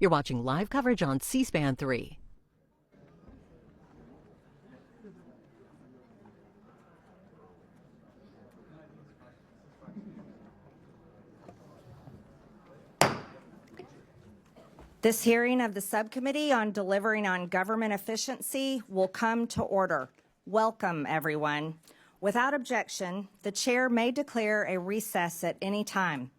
You're watching live coverage on C-SPAN 3. This hearing of the Subcommittee on Delivering on Government Efficiency will come to order. Welcome, everyone. Without objection, the Chair may declare a recess at any time.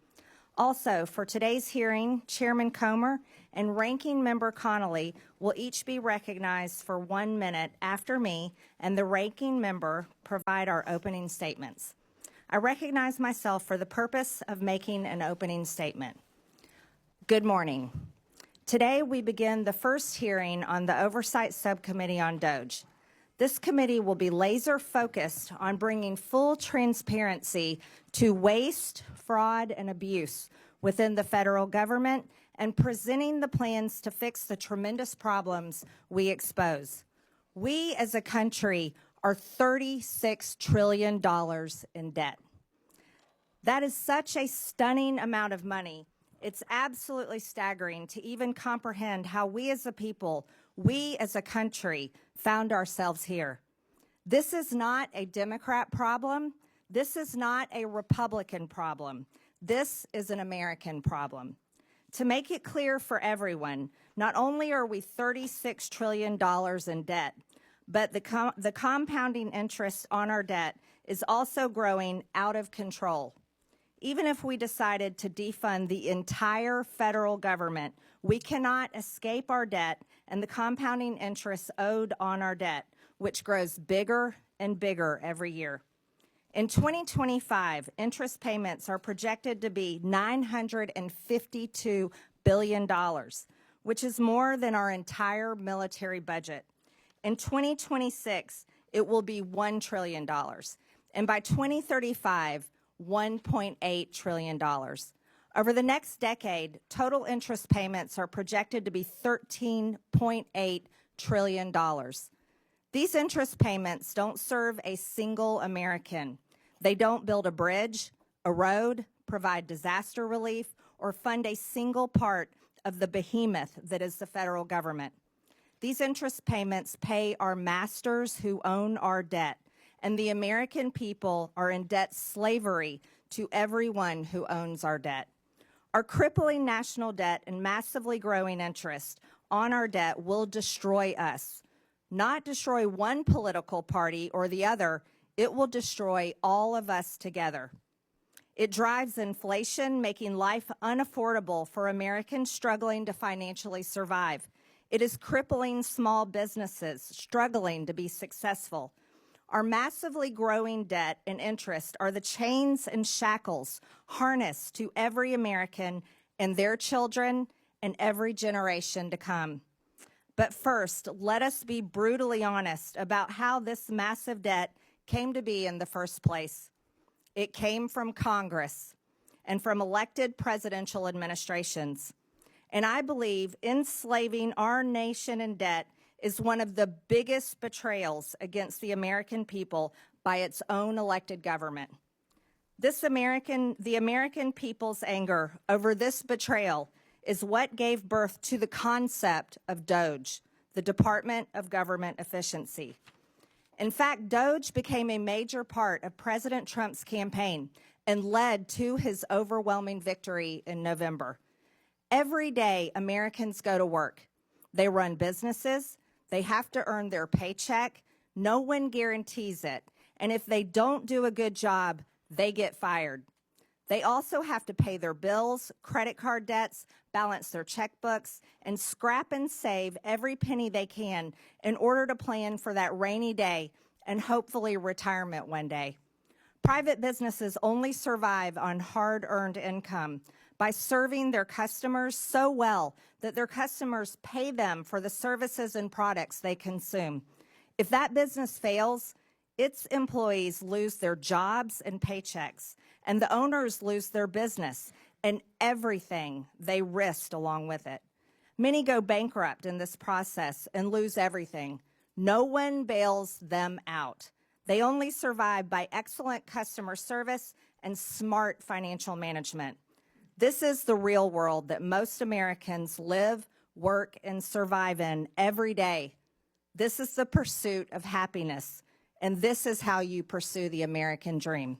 Also, for today's hearing, Chairman Comer and Ranking Member Connolly will each be recognized for 1 minute after me and the Ranking Member provide our opening statements. I recognize myself for the purpose of making an opening statement. Good morning. Today, we begin the first hearing on the Oversight Subcommittee on DOGE. This committee will be laser focused on bringing full transparency to waste, fraud, and abuse within the federal government and presenting the plans to fix the tremendous problems we expose. We as a country are $36 trillion in debt. That is such a stunning amount of money. It's absolutely staggering to even comprehend how we as a people, we as a country, found ourselves here. This is not a Democrat problem. This is not a Republican problem. This is an American problem. To make it clear for everyone, not only are we $36 trillion in debt, but the compounding interest on our debt is also growing out of control. Even if we decided to defund the entire federal government, we cannot escape our debt and the compounding interest owed on our debt, which grows bigger and bigger every year. In 2025, interest payments are projected to be $952 billion, which is more than our entire military budget. In 2026, it will be $1 trillion, and by 2035, $1.8 trillion. Over the next decade, total interest payments are projected to be $13.8 trillion. These interest payments don't serve a single American. They don't build a bridge, a road, provide disaster relief, or fund a single part of the behemoth that is the federal government. These interest payments pay our masters who own our debt, and the American people are in debt slavery to everyone who owns our debt. Our crippling national debt and massively growing interest on our debt will destroy us. Not destroy one political party or the other, it will destroy all of us together. It drives inflation, making life unaffordable for Americans struggling to financially survive. It is crippling small businesses struggling to be successful. Our massively growing debt and interest are the chains and shackles harnessed to every American and their children and every generation to come. But first, let us be brutally honest about how this massive debt came to be in the first place. It came from Congress and from elected presidential administrations. And I believe enslaving our nation in debt is one of the biggest betrayals against the American people by its own elected government. The American people's anger over this betrayal is what gave birth to the concept of DOGE, the Department of Government Efficiency. In fact, DOGE became a major part of President Trump's campaign and led to his overwhelming victory in November. Every day, Americans go to work. They run businesses. They have to earn their paycheck. No one guarantees it. And if they don't do a good job, they get fired. They also have to pay their bills, credit card debts, balance their checkbooks, and scrap and save every penny they can in order to plan for that rainy day and hopefully retirement one day. Private businesses only survive on hard-earned income by serving their customers so well that their customers pay them for the services and products they consume. If that business fails, its employees lose their jobs and paychecks, and the owners lose their business and everything they risked along with it. Many go bankrupt in this process and lose everything. No one bails them out. They only survive by excellent customer service and smart financial management. This is the real world that most Americans live, work, and survive in every day. This is the pursuit of happiness, and this is how you pursue the American dream.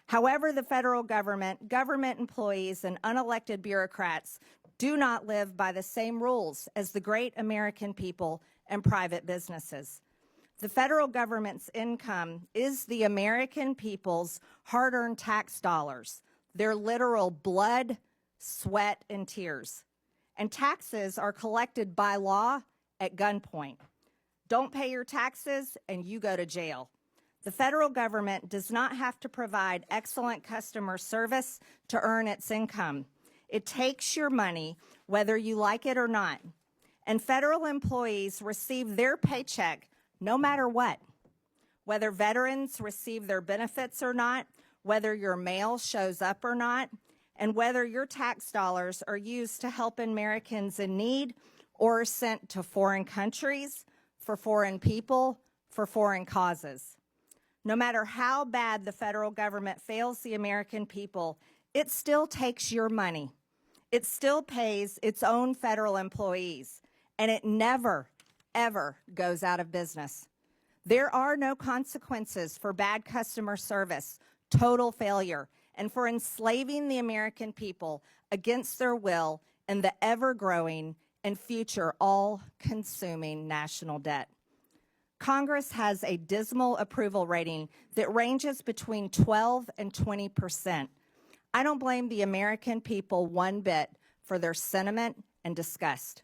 However, the federal government, government employees, and unelected bureaucrats do not live by the same rules as the great American people and private businesses. The federal government's income is the American people's hard-earned tax dollars, their literal blood, sweat, and tears. And taxes are collected by law at gunpoint. Don't pay your taxes and you go to jail. The federal government does not have to provide excellent customer service to earn its income. It takes your money whether you like it or not. And federal employees receive their paycheck no matter what. Whether veterans receive their benefits or not, whether your mail shows up or not, and whether your tax dollars are used to help Americans in need or are sent to foreign countries, for foreign people, for foreign causes. No matter how bad the federal government fails the American people, it still takes your money. It still pays its own federal employees, and it never, ever goes out of business. There are no consequences for bad customer service, total failure, and for enslaving the American people against their will in the ever-growing and future all-consuming national debt. Congress has a dismal approval rating that ranges between 12 and 20%. I don't blame the American people one bit for their sentiment and disgust.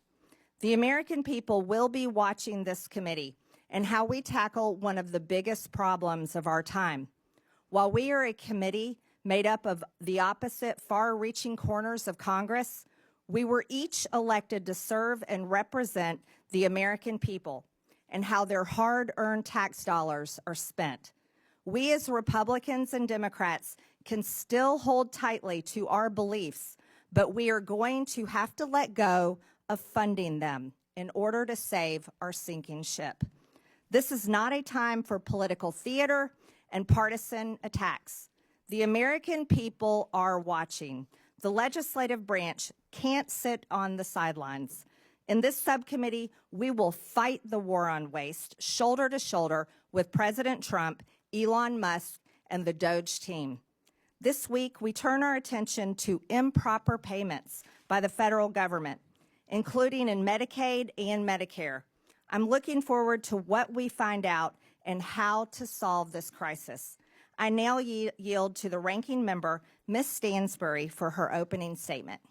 The American people will be watching this committee and how we tackle one of the biggest problems of our time. While we are a committee made up of the opposite far-reaching corners of Congress, we were each elected to serve and represent the American people and how their hard-earned tax dollars are spent. We as Republicans and Democrats can still hold tightly to our beliefs, but we are going to have to let go of funding them in order to save our sinking ship. This is not a time for political theater and partisan attacks. The American people are watching. The legislative branch can't sit on the sidelines. In this subcommittee, we will fight the war on waste shoulder to shoulder with President Trump, Elon Musk, and the DOGE team. This week, we turn our attention to improper payments by the federal government, including in Medicaid and Medicare. I'm looking forward to what we find out and how to solve this crisis. I now yield to the ranking member, Ms. Stansbury, for her opening statement.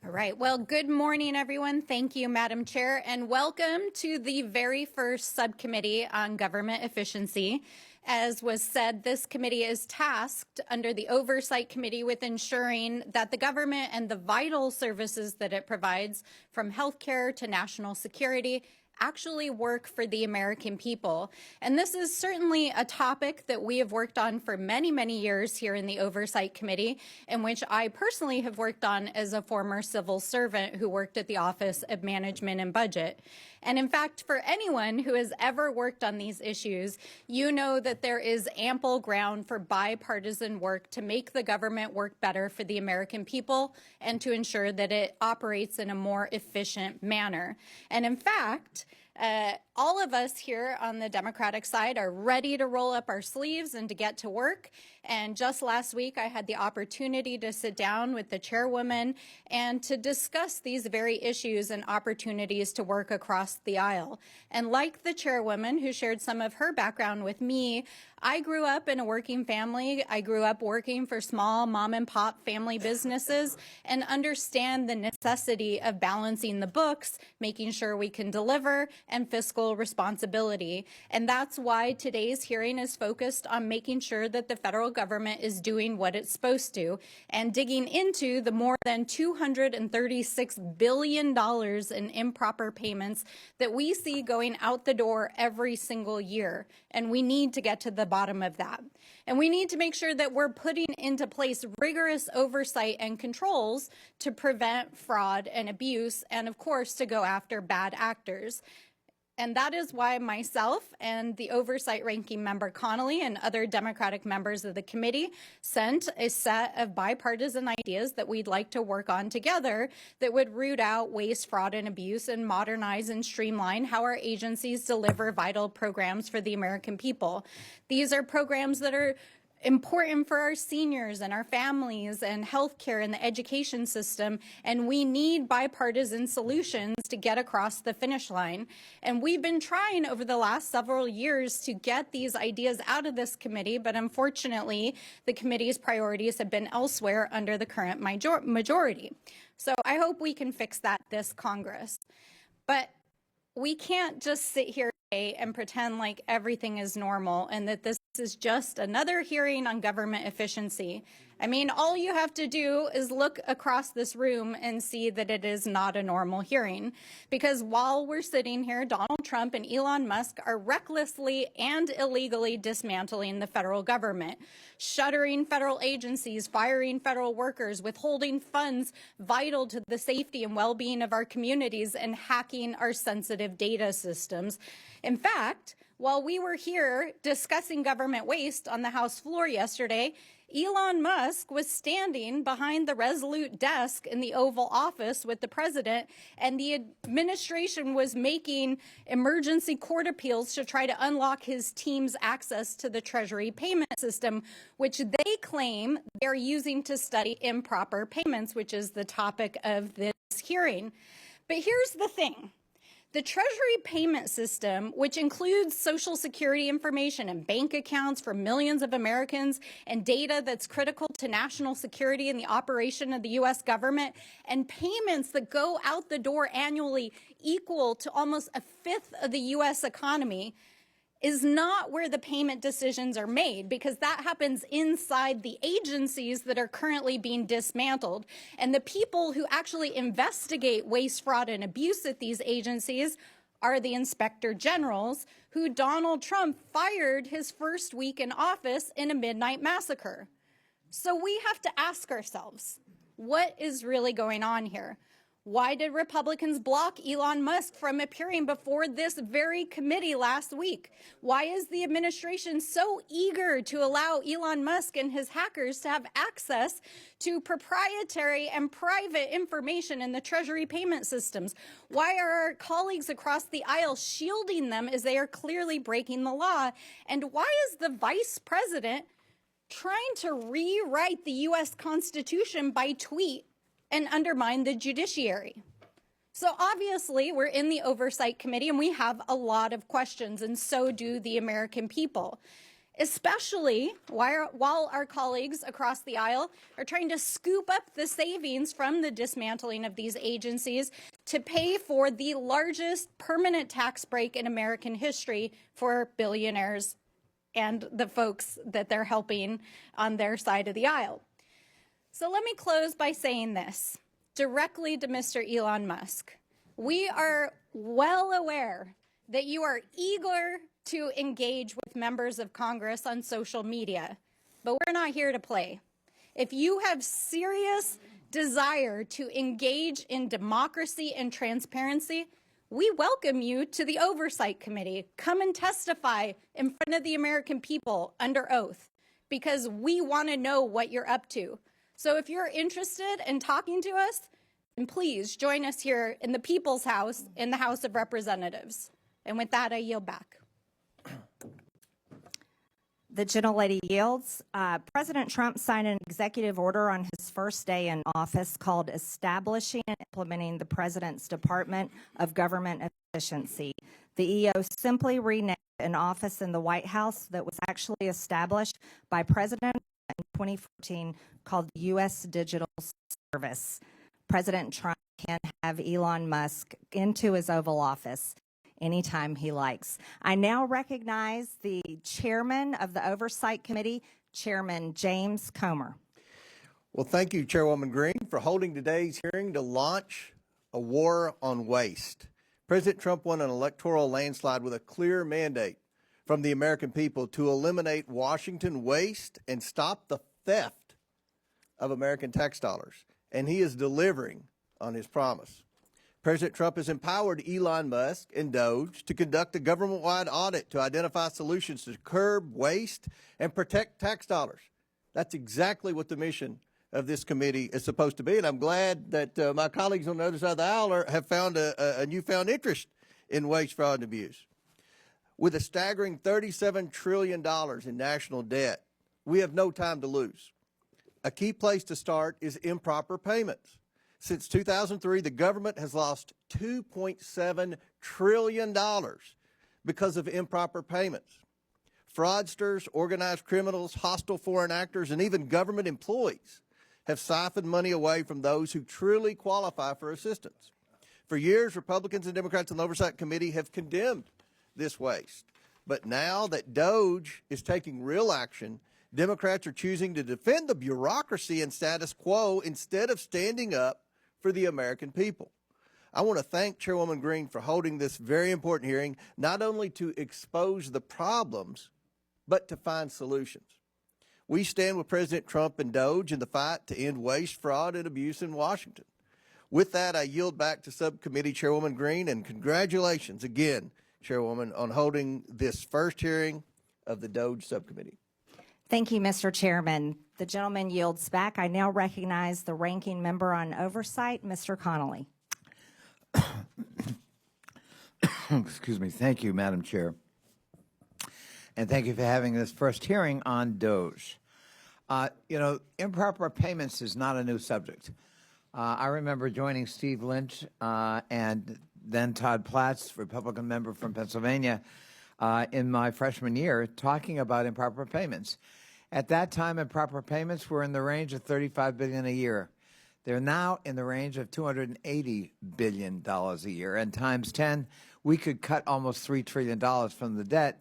All right. Well, good morning, everyone. Thank you, Madam Chair, and welcome to the very first subcommittee on government efficiency. As was said, this committee is tasked under the Oversight Committee with ensuring that the government and the vital services that it provides, from healthcare to national security, actually work for the American people. And this is certainly a topic that we have worked on for many, many years here in the Oversight Committee, in which I personally have worked on as a former civil servant who worked at the Office of Management and Budget. And in fact, for anyone who has ever worked on these issues, you know that there is ample ground for bipartisan work to make the government work better for the American people and to ensure that it operates in a more efficient manner. And in fact, all of us here on the Democratic side are ready to roll up our sleeves and to get to work. And just last week, I had the opportunity to sit down with the chairwoman and to discuss these very issues and opportunities to work across the aisle. And like the chairwoman who shared some of her background with me, I grew up in a working family. I grew up working for small mom and pop family businesses and understand the necessity of balancing the books, making sure we can deliver, and fiscal responsibility. And that's why today's hearing is focused on making sure that the federal government is doing what it's supposed to and digging into the more than $236 billion in improper payments that we see going out the door every single year. And we need to get to the bottom of that. And we need to make sure that we're putting into place rigorous oversight and controls to prevent fraud and abuse, and of course, to go after bad actors. And that is why myself and the Oversight Ranking Member Connolly and other Democratic members of the committee sent a set of bipartisan ideas that we'd like to work on together that would root out waste, fraud, and abuse and modernize and streamline how our agencies deliver vital programs for the American people. These are programs that are important for our seniors and our families and healthcare and the education system, and we need bipartisan solutions to get across the finish line. And we've been trying over the last several years to get these ideas out of this committee, but unfortunately, the committee's priorities have been elsewhere under the current majority. So I hope we can fix that this Congress. But we can't just sit here today and pretend like everything is normal and that this is just another hearing on government efficiency. I mean, all you have to do is look across this room and see that it is not a normal hearing. Because while we're sitting here, Donald Trump and Elon Musk are recklessly and illegally dismantling the federal government, shuttering federal agencies, firing federal workers, withholding funds vital to the safety and well-being of our communities, and hacking our sensitive data systems. In fact, while we were here discussing government waste on the House floor yesterday, Elon Musk was standing behind the Resolute desk in the Oval Office with the president, and the administration was making emergency court appeals to try to unlock his team's access to the Treasury payment system, which they claim they're using to study improper payments, which is the topic of this hearing. But here's the thing. The Treasury payment system, which includes Social Security information and bank accounts for millions of Americans and data that's critical to national security and the operation of the U.S. government, and payments that go out the door annually equal to almost a fifth of the U.S. economy, is not where the payment decisions are made, because that happens inside the agencies that are currently being dismantled. And the people who actually investigate waste, fraud, and abuse at these agencies are the inspector generals, who Donald Trump fired his first week in office in a midnight massacre. So we have to ask ourselves, what is really going on here? Why did Republicans block Elon Musk from appearing before this very committee last week? Why is the administration so eager to allow Elon Musk and his hackers to have access to proprietary and private information in the Treasury payment systems? Why are our colleagues across the aisle shielding them as they are clearly breaking the law? And why is the vice president trying to rewrite the U.S. Constitution by tweet and undermine the judiciary? So obviously, we're in the Oversight Committee and we have a lot of questions, and so do the American people, especially while our colleagues across the aisle are trying to scoop up the savings from the dismantling of these agencies to pay for the largest permanent tax break in American history for billionaires and the folks that they're helping on their side of the aisle. So let me close by saying this directly to Mr. Elon Musk. We are well aware that you are eager to engage with members of Congress on social media, but we're not here to play. If you have serious desire to engage in democracy and transparency, we welcome you to the Oversight Committee. Come and testify in front of the American people under oath, because we want to know what you're up to. So if you're interested in talking to us, then please join us here in the People's House in the House of Representatives. And with that, I yield back. The gentlelady yields. President Trump signed an executive order on his first day in office called Establishing and Implementing the President's Department of Government Efficiency. The EO simply renamed an office in the White House that was actually established by President in 2014 called the U.S. Digital Service. President Trump can have Elon Musk into his Oval Office anytime he likes. I now recognize the chairman of the Oversight Committee, Chairman James Comer. Well, thank you, Chairwoman Greene, for holding today's hearing to launch a war on waste. President Trump won an electoral landslide with a clear mandate from the American people to eliminate Washington waste and stop the theft of American tax dollars. And he is delivering on his promise. President Trump has empowered Elon Musk and DOGE to conduct a government-wide audit to identify solutions to curb waste and protect tax dollars. That's exactly what the mission of this committee is supposed to be, and I'm glad that my colleagues on the other side of the aisle have found a newfound interest in waste, fraud, and abuse. With a staggering $37 trillion in national debt, we have no time to lose. A key place to start is improper payments. Since 2003, the government has lost $2.7 trillion because of improper payments. Fraudsters, organized criminals, hostile foreign actors, and even government employees have siphoned money away from those who truly qualify for assistance. For years, Republicans and Democrats in the Oversight Committee have condemned this waste. But now that DOGE is taking real action, Democrats are choosing to defend the bureaucracy and status quo instead of standing up for the American people. I want to thank Chairwoman Greene for holding this very important hearing, not only to expose the problems, but to find solutions. We stand with President Trump and DOGE in the fight to end waste, fraud, and abuse in Washington. With that, I yield back to Subcommittee Chairwoman Greene, and congratulations again, Chairwoman, on holding this first hearing of the DOGE Subcommittee. Thank you, Mr. Chairman. The gentleman yields back. I now recognize the ranking member on oversight, Mr. Connolly. Excuse me. Thank you, Madam Chair. And thank you for having this first hearing on DOGE. Improper payments is not a new subject. I remember joining Steve Lynch and then Todd Platts, Republican member from Pennsylvania, in my freshman year, talking about improper payments. At that time, improper payments were in the range of $35 billion a year. They're now in the range of $280 billion a year. And times 10, we could cut almost $3 trillion from the debt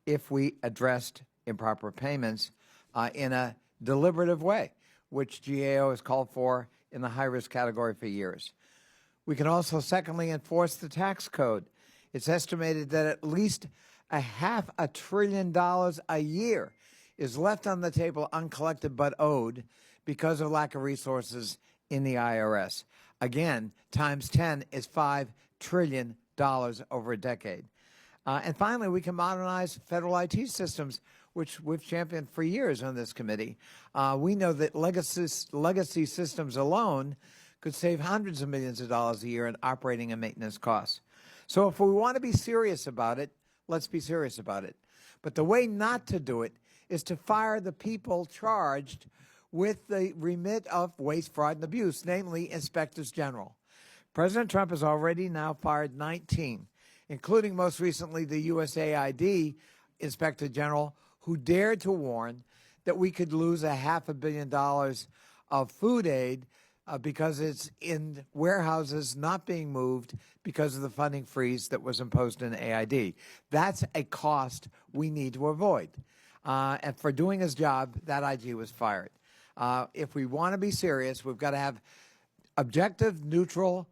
if we addressed improper payments in a deliberative way, which GAO has called for in the high-risk category for years. We can also, secondly, enforce the tax code. It's estimated that at least $500 billion a year is left on the table uncollected but owed because of lack of resources in the IRS. Again, times 10 is $5 trillion over a decade. And finally, we can modernize federal IT systems, which we've championed for years on this committee. We know that legacy systems alone could save hundreds of millions of dollars a year in operating and maintenance costs. So if we want to be serious about it, let's be serious about it. But the way not to do it is to fire the people charged with the remit of waste, fraud, and abuse, namely inspectors general. President Trump has already now fired 19, including most recently the USAID Inspector General, who dared to warn that we could lose $500 million of food aid because it's in warehouses not being moved because of the funding freeze that was imposed in AID. That's a cost we need to avoid. And for doing his job, that IG was fired. If we want to be serious, we've got to have objective, neutral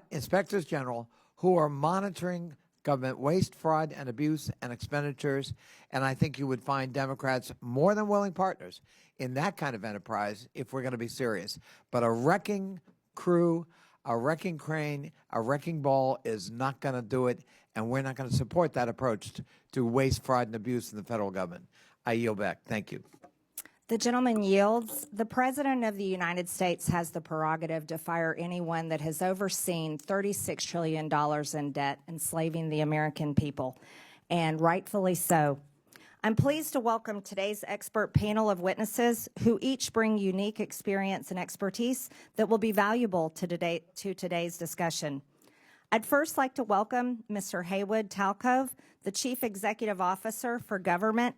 inspectors general who are monitoring government waste, fraud, and abuse and expenditures. And I think you would find Democrats more than willing partners in that kind of enterprise if we're going to be serious. But a wrecking crew, a wrecking crane, a wrecking ball is not going to do it, and we're not going to support that approach to waste, fraud, and abuse in the federal government. I yield back. Thank you. The gentleman yields. The President of the United States has the prerogative to fire anyone that has overseen $36 trillion in debt, enslaving the American people, and rightfully so. I'm pleased to welcome today's expert panel of witnesses who each bring unique experience and expertise that will be valuable to today's discussion. I'd first like to welcome Mr. Haywood Talcove, the Chief Executive Officer for Government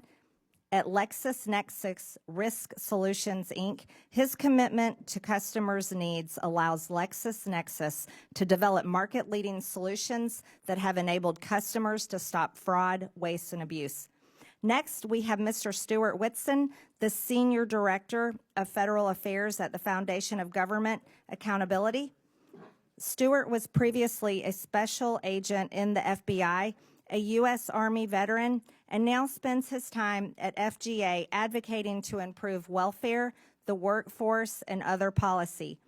at LexisNexis Risk Solutions, Inc. His commitment to customers' needs allows LexisNexis to develop market-leading solutions that have enabled customers to stop fraud, waste, and abuse. Next, we have Mr. Stuart Whitson, the Senior Director of Federal Affairs at the Foundation of Government Accountability. Stuart was previously a special agent in the FBI, a U.S. Army veteran, and now spends his time at FGA advocating to improve welfare, the workforce, and other policy.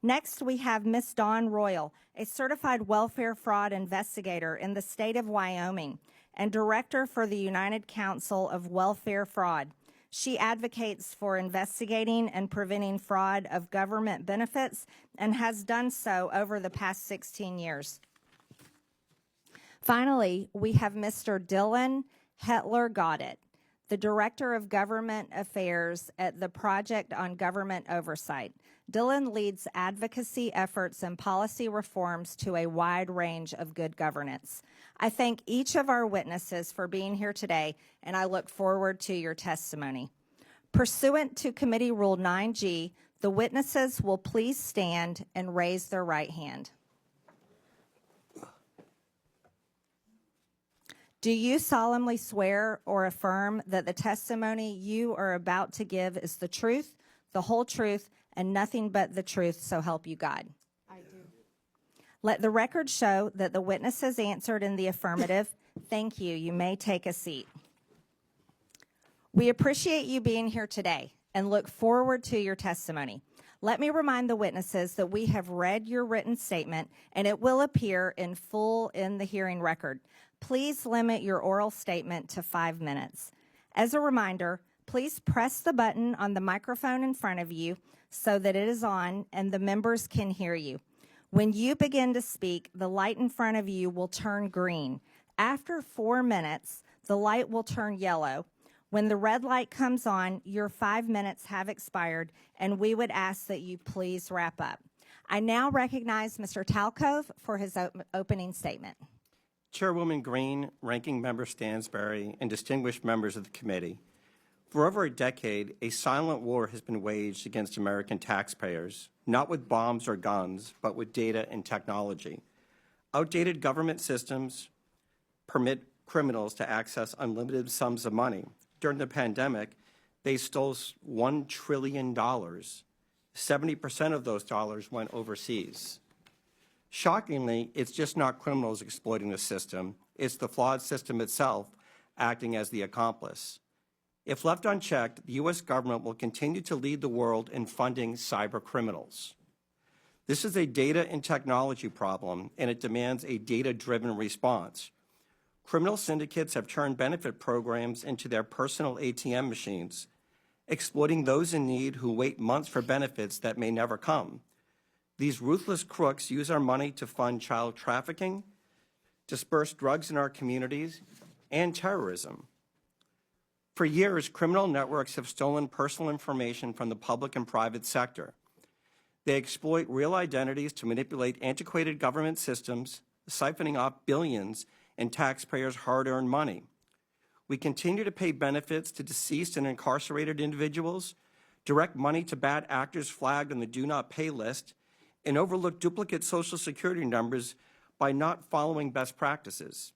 Next, we have Ms. Dawn Royal, a certified welfare fraud investigator in the state of Wyoming and director for the United Council of Welfare Fraud. She advocates for investigating and preventing fraud of government benefits and has done so over the past 16 years. Finally, we have Mr. Dylan Hetler-Goddett, the Director of Government Affairs at the Project on Government Oversight. Dylan leads advocacy efforts and policy reforms to a wide range of good governance. I thank each of our witnesses for being here today, and I look forward to your testimony. Pursuant to Committee Rule 9G, the witnesses will please stand and raise their right hand. Do you solemnly swear or affirm that the testimony you are about to give is the truth, the whole truth, and nothing but the truth, so help you God? I do. Let the record show that the witnesses answered in the affirmative. Thank you. You may take a seat. We appreciate you being here today and look forward to your testimony. Let me remind the witnesses that we have read your written statement and it will appear in full in the hearing record. Please limit your oral statement to 5 minutes. As a reminder, please press the button on the microphone in front of you so that it is on and the members can hear you. When you begin to speak, the light in front of you will turn green. After 4 minutes, the light will turn yellow. When the red light comes on, your 5 minutes have expired, and we would ask that you please wrap up. I now recognize Mr. Talcove for his opening statement. Chairwoman Greene, Ranking Member Stansbury, and distinguished members of the committee, for over a decade, a silent war has been waged against American taxpayers, not with bombs or guns, but with data and technology. Outdated government systems permit criminals to access unlimited sums of money. During the pandemic, they stole $1 trillion. 70% of those dollars went overseas. Shockingly, it's just not criminals exploiting the system. It's the flawed system itself acting as the accomplice. If left unchecked, the U.S. government will continue to lead the world in funding cyber criminals. This is a data and technology problem, and it demands a data-driven response. Criminal syndicates have turned benefit programs into their personal ATM machines, exploiting those in need who wait months for benefits that may never come. These ruthless crooks use our money to fund child trafficking, disperse drugs in our communities, and terrorism. For years, criminal networks have stolen personal information from the public and private sector. They exploit real identities to manipulate antiquated government systems, siphoning off billions in taxpayers' hard-earned money. We continue to pay benefits to deceased and incarcerated individuals, direct money to bad actors flagged on the do not pay list, and overlook duplicate Social Security numbers by not following best practices.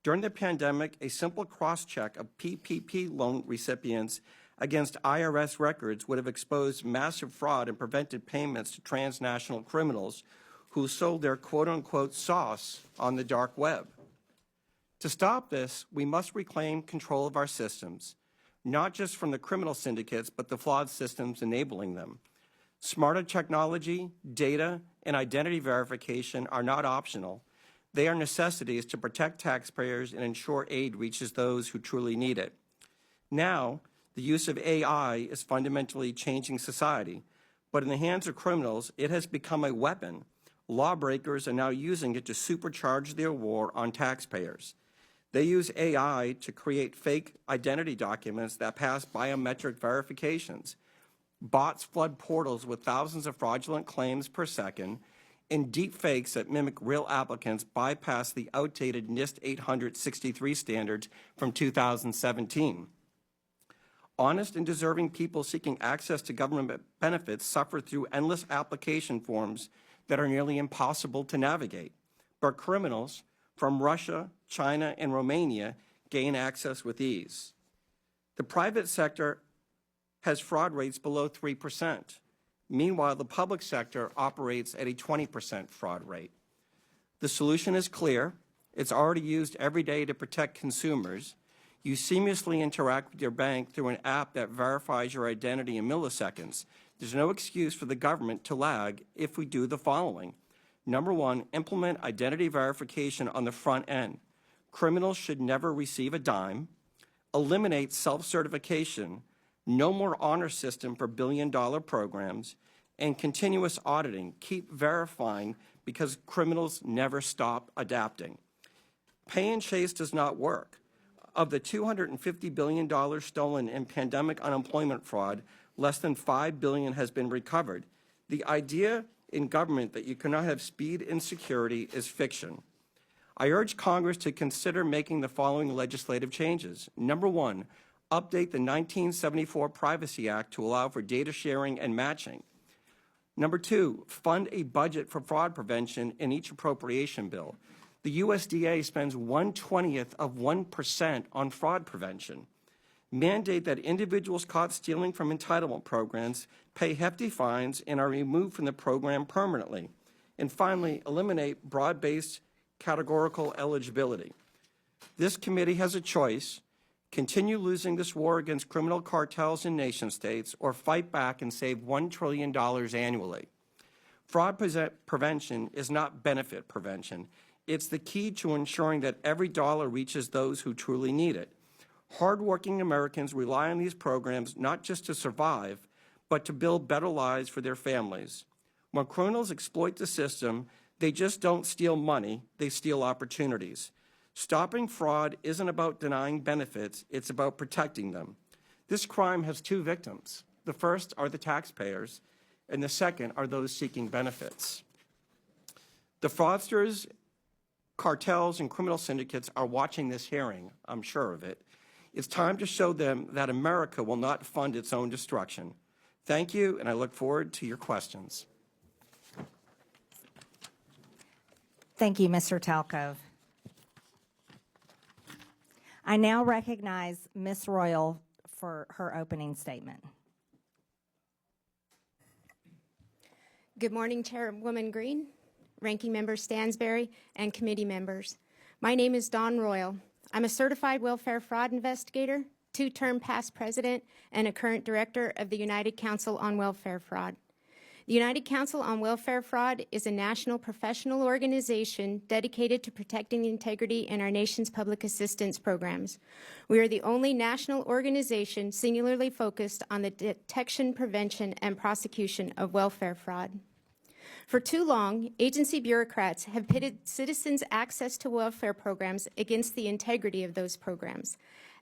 During the pandemic, a simple cross-check of PPP loan recipients against IRS records would have exposed massive fraud and prevented payments to transnational criminals who sold their quote-unquote sauce on the dark web. To stop this, we must reclaim control of our systems, not just from the criminal syndicates, but the flawed systems enabling them. Smarter technology, data, and identity verification are not optional. They are necessities to protect taxpayers and ensure aid reaches those who truly need it. Now, the use of AI is fundamentally changing society, but in the hands of criminals, it has become a weapon. Lawbreakers are now using it to supercharge their war on taxpayers. They use AI to create fake identity documents that pass biometric verifications. Bots flood portals with thousands of fraudulent claims per second, and deep fakes that mimic real applicants bypass the outdated NIST 863 standards from 2017. Honest and deserving people seeking access to government benefits suffer through endless application forms that are nearly impossible to navigate. But criminals from Russia, China, and Romania gain access with ease. The private sector has fraud rates below 3%. Meanwhile, the public sector operates at a 20% fraud rate. The solution is clear. It's already used every day to protect consumers. You seamlessly interact with your bank through an app that verifies your identity in milliseconds. There's no excuse for the government to lag if we do the following. Number one, implement identity verification on the front end. Criminals should never receive a dime. Eliminate self-certification. No more honor system for billion-dollar programs. And continuous auditing. Keep verifying because criminals never stop adapting. Pay and chase does not work. Of the $250 billion stolen in pandemic unemployment fraud, less than $5 billion has been recovered. The idea in government that you cannot have speed and security is fiction. I urge Congress to consider making the following legislative changes. Number one, update the 1974 Privacy Act to allow for data sharing and matching. Number two, fund a budget for fraud prevention in each appropriation bill. The USDA spends 1/20th of 1% on fraud prevention. Mandate that individuals caught stealing from entitlement programs pay hefty fines and are removed from the program permanently. And finally, eliminate broad-based categorical eligibility. This committee has a choice: continue losing this war against criminal cartels and nation states, or fight back and save $1 trillion annually. Fraud prevention is not benefit prevention. It's the key to ensuring that every dollar reaches those who truly need it. Hardworking Americans rely on these programs not just to survive, but to build better lives for their families. When criminals exploit the system, they just don't steal money, they steal opportunities. Stopping fraud isn't about denying benefits, it's about protecting them. This crime has two victims. The first are the taxpayers, and the second are those seeking benefits. The fraudsters, cartels, and criminal syndicates are watching this hearing, I'm sure of it. It's time to show them that America will not fund its own destruction. Thank you, and I look forward to your questions. Thank you, Mr. Talcove. I now recognize Ms. Royal for her opening statement. Good morning, Chairwoman Greene, Ranking Member Stansberry, and committee members. My name is Dawn Royal. I'm a certified welfare fraud investigator, two-term past president, and a current director of the United Council on Welfare Fraud. The United Council on Welfare Fraud is a national professional organization dedicated to protecting the integrity in our nation's public assistance programs. We are the only national organization singularly focused on the detection, prevention, and prosecution of welfare fraud. For too long, agency bureaucrats have pitted citizens' access to welfare programs against the integrity of those programs.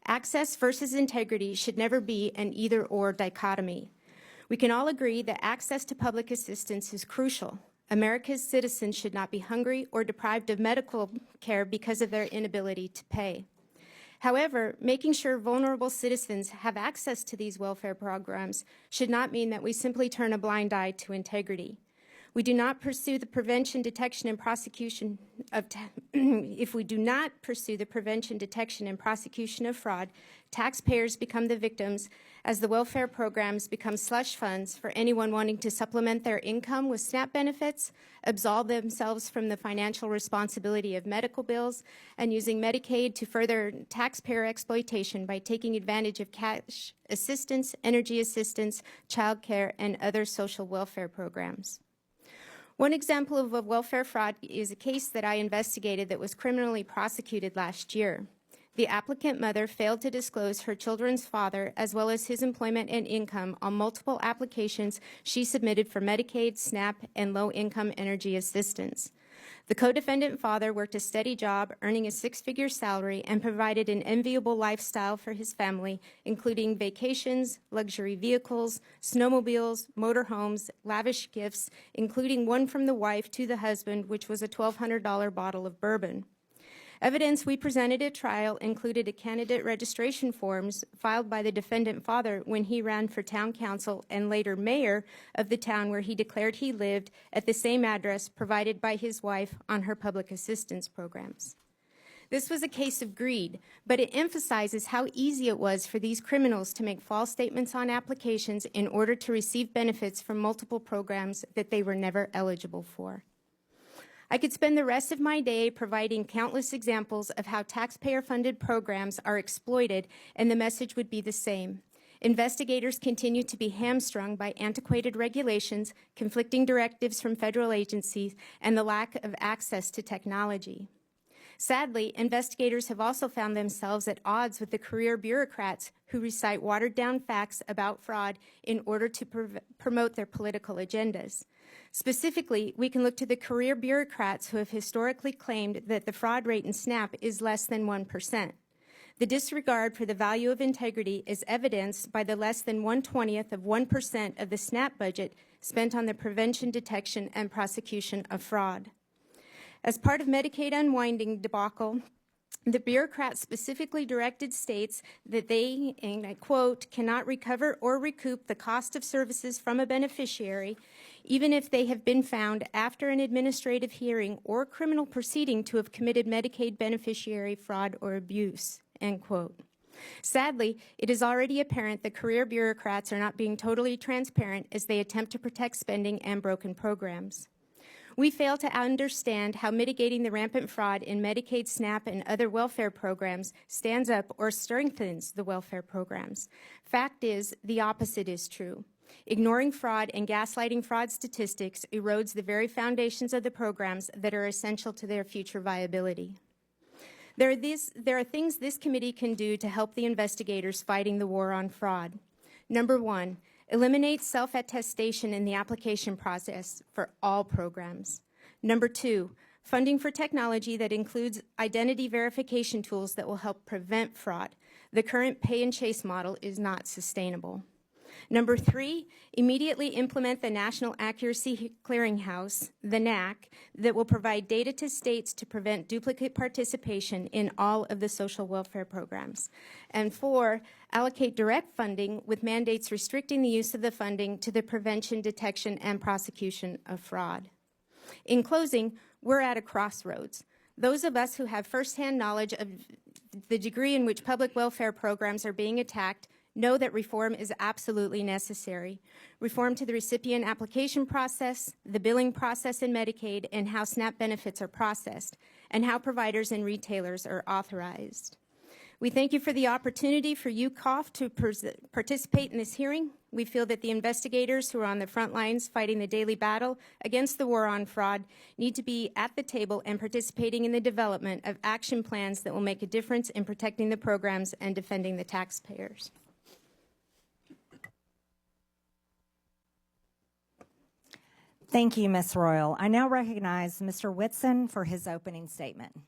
Access versus integrity should never be an either-or dichotomy. We can all agree that access to public assistance is crucial. America's citizens should not be hungry or deprived of medical care because of their inability to pay. However, making sure vulnerable citizens have access to these welfare programs should not mean that we simply turn a blind eye to integrity. We do not pursue the prevention, detection, and prosecution of if we do not pursue the prevention, detection, and prosecution of fraud, taxpayers become the victims as the welfare programs become slush funds for anyone wanting to supplement their income with SNAP benefits, absolve themselves from the financial responsibility of medical bills, and using Medicaid to further taxpayer exploitation by taking advantage of cash assistance, energy assistance, child care, and other social welfare programs. One example of a welfare fraud is a case that I investigated that was criminally prosecuted last year. The applicant mother failed to disclose her children's father as well as his employment and income on multiple applications she submitted for Medicaid, SNAP, and low-income energy assistance. The co-defendant father worked a steady job, earning a six-figure salary, and provided an enviable lifestyle for his family, including vacations, luxury vehicles, snowmobiles, motorhomes, lavish gifts, including one from the wife to the husband, which was a $1,200 bottle of bourbon. Evidence we presented at trial included a candidate registration forms filed by the defendant father when he ran for town council and later mayor of the town where he declared he lived at the same address provided by his wife on her public assistance programs. This was a case of greed, but it emphasizes how easy it was for these criminals to make false statements on applications in order to receive benefits from multiple programs that they were never eligible for. I could spend the rest of my day providing countless examples of how taxpayer-funded programs are exploited, and the message would be the same. Investigators continue to be hamstrung by antiquated regulations, conflicting directives from federal agencies, and the lack of access to technology. Sadly, investigators have also found themselves at odds with the career bureaucrats who recite watered-down facts about fraud in order to promote their political agendas. Specifically, we can look to the career bureaucrats who have historically claimed that the fraud rate in SNAP is less than 1%. The disregard for the value of integrity is evidenced by the less than 1/20th of 1% of the SNAP budget spent on the prevention, detection, and prosecution of fraud. As part of Medicaid unwinding debacle, the bureaucrats specifically directed states that they, and I quote, cannot recover or recoup the cost of services from a beneficiary, even if they have been found after an administrative hearing or criminal proceeding to have committed Medicaid beneficiary fraud or abuse, end quote. Sadly, it is already apparent that career bureaucrats are not being totally transparent as they attempt to protect spending and broken programs. We fail to understand how mitigating the rampant fraud in Medicaid, SNAP, and other welfare programs stands up or strengthens the welfare programs. Fact is, the opposite is true. Ignoring fraud and gaslighting fraud statistics erodes the very foundations of the programs that are essential to their future viability. There are things this committee can do to help the investigators fighting the war on fraud. Number one, eliminate self-attestation in the application process for all programs. Number two, funding for technology that includes identity verification tools that will help prevent fraud. The current pay and chase model is not sustainable. Number three, immediately implement the National Accuracy Clearinghouse, the NAC, that will provide data to states to prevent duplicate participation in all of the social welfare programs. And four, allocate direct funding with mandates restricting the use of the funding to the prevention, detection, and prosecution of fraud. In closing, we're at a crossroads. Those of us who have firsthand knowledge of the degree in which public welfare programs are being attacked know that reform is absolutely necessary. Reform to the recipient application process, the billing process in Medicaid, and how SNAP benefits are processed, and how providers and retailers are authorized. We thank you for the opportunity for UCOF to participate in this hearing. We feel that the investigators who are on the front lines fighting the daily battle against the war on fraud need to be at the table and participating in the development of action plans that will make a difference in protecting the programs and defending the taxpayers. Thank you, Ms. Royal. I now recognize Mr. Whitson for his opening statement.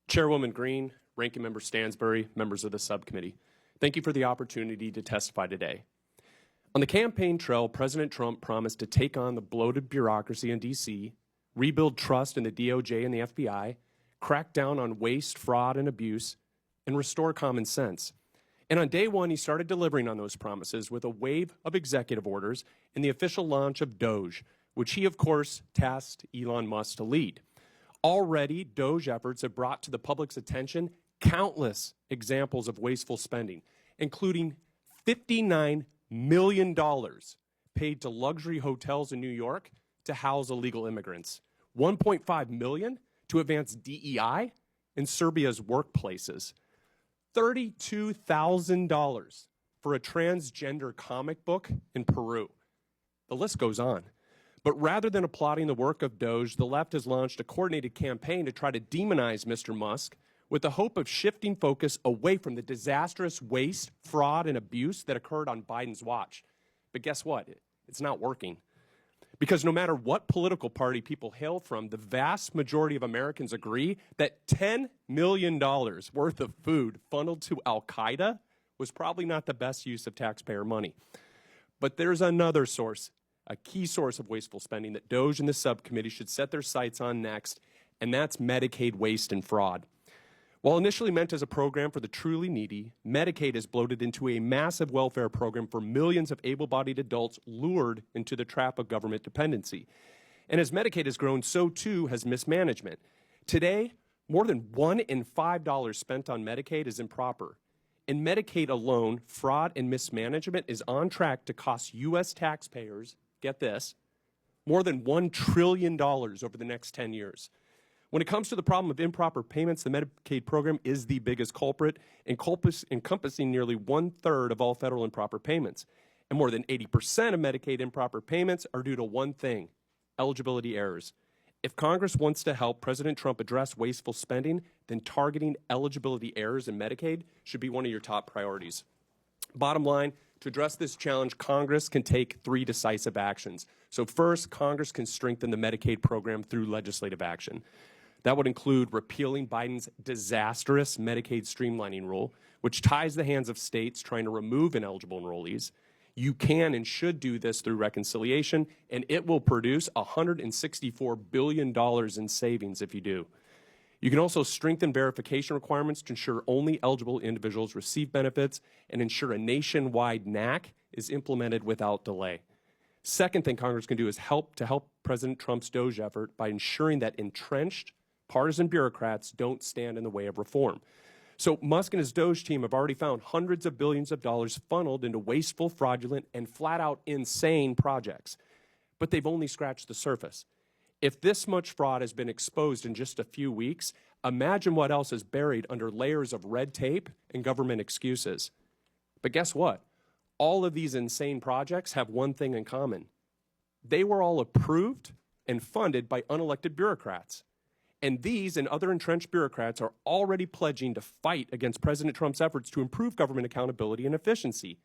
Chairwoman Greene, Ranking Member Stansbury, members of the subcommittee, thank you for the opportunity to testify today. On the campaign trail, President Trump promised to take on the bloated bureaucracy in D.C., rebuild trust in the DOJ and the FBI, crack down on waste, fraud, and abuse, and restore common sense. And on day one, he started delivering on those promises with a wave of executive orders and the official launch of DOGE, which he, of course, tasked Elon Musk to lead. Already, DOGE efforts have brought to the public's attention countless examples of wasteful spending, including $59 million paid to luxury hotels in New York to house illegal immigrants, $1.5 million to advance DEI in Serbia's workplaces, $32,000 for a transgender comic book in Peru. The list goes on. But rather than applauding the work of DOGE, the left has launched a coordinated campaign to try to demonize Mr. Musk with the hope of shifting focus away from the disastrous waste, fraud, and abuse that occurred on Biden's watch. But guess what? It's not working. Because no matter what political party people hail from, the vast majority of Americans agree that $10 million worth of food funneled to Al-Qaeda was probably not the best use of taxpayer money. But there's another source, a key source of wasteful spending that DOGE and the subcommittee should set their sights on next, and that's Medicaid waste and fraud. While initially meant as a program for the truly needy, Medicaid has bloated into a massive welfare program for millions of able-bodied adults lured into the trap of government dependency. And as Medicaid has grown, so too has mismanagement. Today, more than $1 in $5 spent on Medicaid is improper. In Medicaid alone, fraud and mismanagement is on track to cost U.S. taxpayers, get this, more than $1 trillion over the next 10 years. When it comes to the problem of improper payments, the Medicaid program is the biggest culprit, encompassing nearly 1/3 of all federal improper payments. And more than 80% of Medicaid improper payments are due to one thing: eligibility errors. If Congress wants to help President Trump address wasteful spending, then targeting eligibility errors in Medicaid should be one of your top priorities. Bottom line, to address this challenge, Congress can take 3 decisive actions. So first, Congress can strengthen the Medicaid program through legislative action. That would include repealing Biden's disastrous Medicaid streamlining rule, which ties the hands of states trying to remove ineligible enrollees. You can and should do this through reconciliation, and it will produce $164 billion in savings if you do. You can also strengthen verification requirements to ensure only eligible individuals receive benefits and ensure a nationwide NAC is implemented without delay. Second thing Congress can do is help President Trump's DOGE effort by ensuring that entrenched partisan bureaucrats don't stand in the way of reform. So Musk and his DOGE team have already found hundreds of billions of dollars funneled into wasteful, fraudulent, and flat-out insane projects. But they've only scratched the surface. If this much fraud has been exposed in just a few weeks, imagine what else is buried under layers of red tape and government excuses. But guess what? All of these insane projects have one thing in common. They were all approved and funded by unelected bureaucrats. And these and other entrenched bureaucrats are already pledging to fight against President Trump's efforts to improve government accountability and efficiency.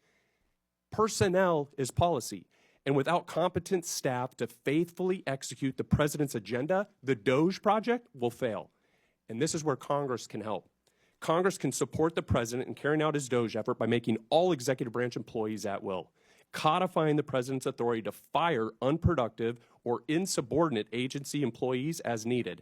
Personnel is policy. And without competent staff to faithfully execute the president's agenda, the DOGE project will fail. And this is where Congress can help. Congress can support the president in carrying out his DOGE effort by making all executive branch employees at will, codifying the president's authority to fire unproductive or insubordinate agency employees as needed.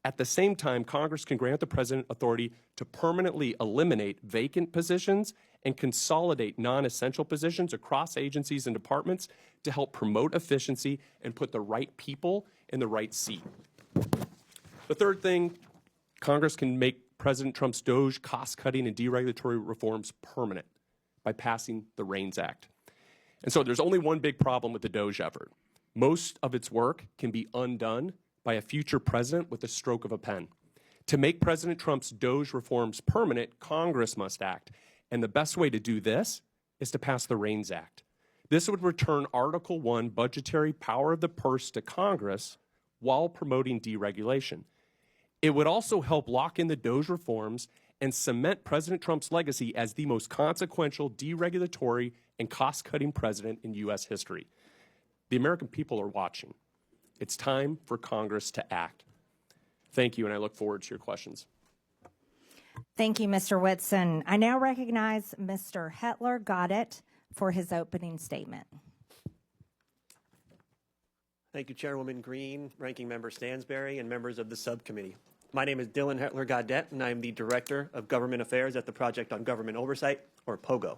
At the same time, Congress can grant the president authority to permanently eliminate vacant positions and consolidate non-essential positions across agencies and departments to help promote efficiency and put the right people in the right seat. The third thing, Congress can make President Trump's DOGE cost-cutting and deregulatory reforms permanent by passing the REINS Act. And so there's only one big problem with the DOGE effort. Most of its work can be undone by a future president with the stroke of a pen. To make President Trump's DOGE reforms permanent, Congress must act. And the best way to do this is to pass the REINS Act. This would return Article 1 budgetary power of the purse to Congress while promoting deregulation. It would also help lock in the DOGE reforms and cement President Trump's legacy as the most consequential deregulatory and cost-cutting president in U.S. history. The American people are watching. It's time for Congress to act. Thank you, and I look forward to your questions. Thank you, Mr. Whitson. I now recognize Mr. Hetler Goddett for his opening statement. Thank you, Chairwoman Greene, Ranking Member Stansberry, and members of the subcommittee. My name is Dylan Hetler Goddett, and I am the Director of Government Affairs at the Project on Government Oversight, or POGO.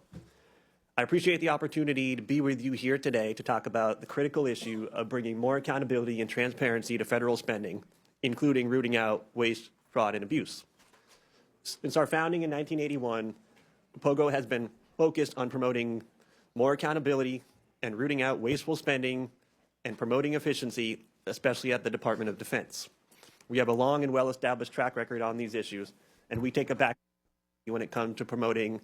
I appreciate the opportunity to be with you here today to talk about the critical issue of bringing more accountability and transparency to federal spending, including rooting out waste, fraud, and abuse. Since our founding in 1981, POGO has been focused on promoting more accountability and rooting out wasteful spending and promoting efficiency, especially at the Department of Defense. We have a long and well-established track record on these issues, and we take a back when it comes to promoting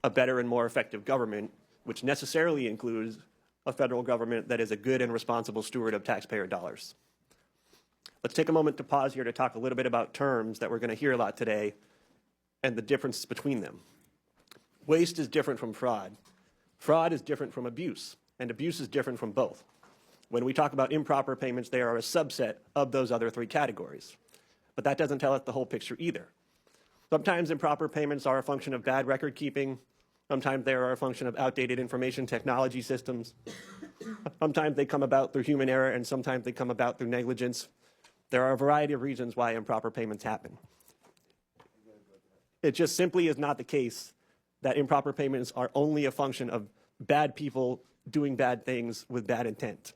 a better and more effective government, which necessarily includes a federal government that is a good and responsible steward of taxpayer dollars. Let's take a moment to pause here to talk a little bit about terms that we're going to hear a lot today and the difference between them. Waste is different from fraud. Fraud is different from abuse, and abuse is different from both. When we talk about improper payments, they are a subset of those other 3 categories. But that doesn't tell us the whole picture either. Sometimes improper payments are a function of bad record keeping. Sometimes they are a function of outdated information technology systems. Sometimes they come about through human error, and sometimes they come about through negligence. There are a variety of reasons why improper payments happen. It just simply is not the case that improper payments are only a function of bad people doing bad things with bad intent.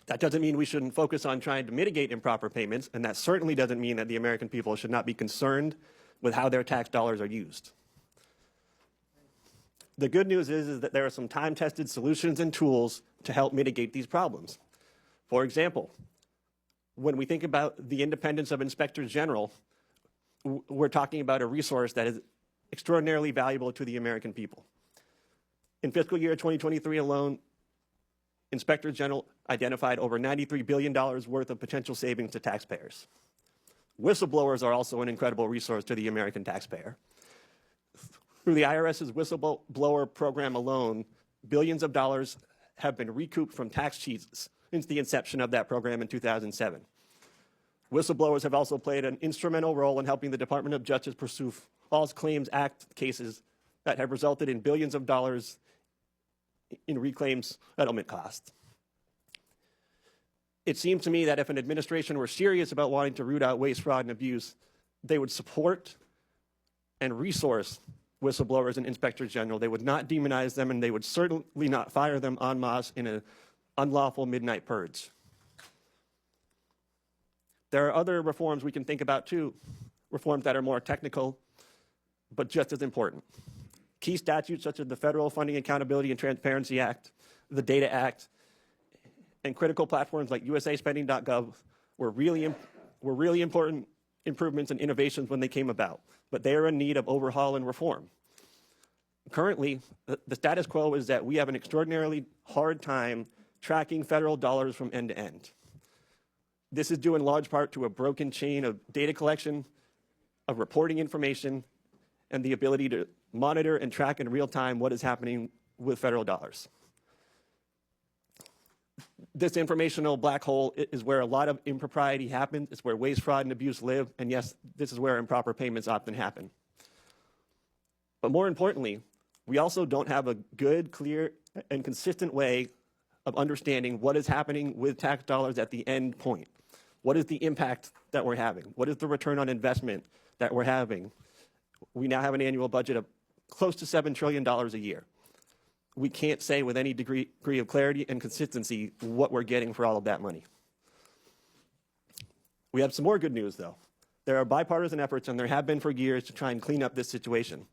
That doesn't mean we shouldn't focus on trying to mitigate improper payments, and that certainly doesn't mean that the American people should not be concerned with how their tax dollars are used. The good news is that there are some time-tested solutions and tools to help mitigate these problems. For example, When we think about the independence of inspectors general, we're talking about a resource that is extraordinarily valuable to the American people. In fiscal year 2023 alone, inspectors general identified over $93 billion worth of potential savings to taxpayers. Whistleblowers are also an incredible resource to the American taxpayer. Through the IRS's whistleblower program alone, billions of dollars have been recouped from tax cheats since the inception of that program in 2007. Whistleblowers have also played an instrumental role in helping the Department of Justice pursue False Claims Act cases that have resulted in billions of dollars in reclaims settlement costs. It seems to me that if an administration were serious about wanting to root out waste, fraud, and abuse, they would support and resource whistleblowers and inspectors general. They would not demonize them, and they would certainly not fire them en masse in an unlawful midnight purge. There are other reforms we can think about too, reforms that are more technical, but just as important. Key statutes such as the Federal Funding Accountability and Transparency Act, the Data Act, and critical platforms like usaspending.gov were really important improvements and innovations when they came about, but they are in need of overhaul and reform. Currently, the status quo is that we have an extraordinarily hard time tracking federal dollars from end to end. This is due in large part to a broken chain of data collection, of reporting information, and the ability to monitor and track in real time what is happening with federal dollars. This informational black hole is where a lot of impropriety happens. It's where waste, fraud, and abuse live. And yes, this is where improper payments often happen. But more importantly, we also don't have a good, clear, and consistent way of understanding what is happening with tax dollars at the end point. What is the impact that we're having? What is the return on investment that we're having? We now have an annual budget of close to $7 trillion a year. We can't say with any degree of clarity and consistency what we're getting for all of that money. We have some more good news, though. There are bipartisan efforts, and there have been for years, to try and clean up this situation.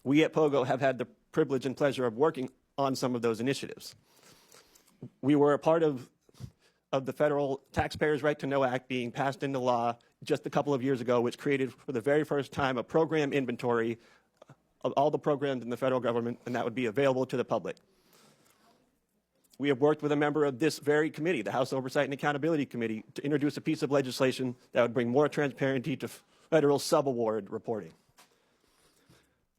We at POGO have had the privilege and pleasure of working on some of those initiatives. We were a part of the Federal Taxpayers' Right to Know Act being passed into law just a couple of years ago, which created for the very first time a program inventory of all the programs in the federal government, and that would be available to the public. We have worked with a member of this very committee, the House Oversight and Accountability Committee, to introduce a piece of legislation that would bring more transparency to federal subaward reporting.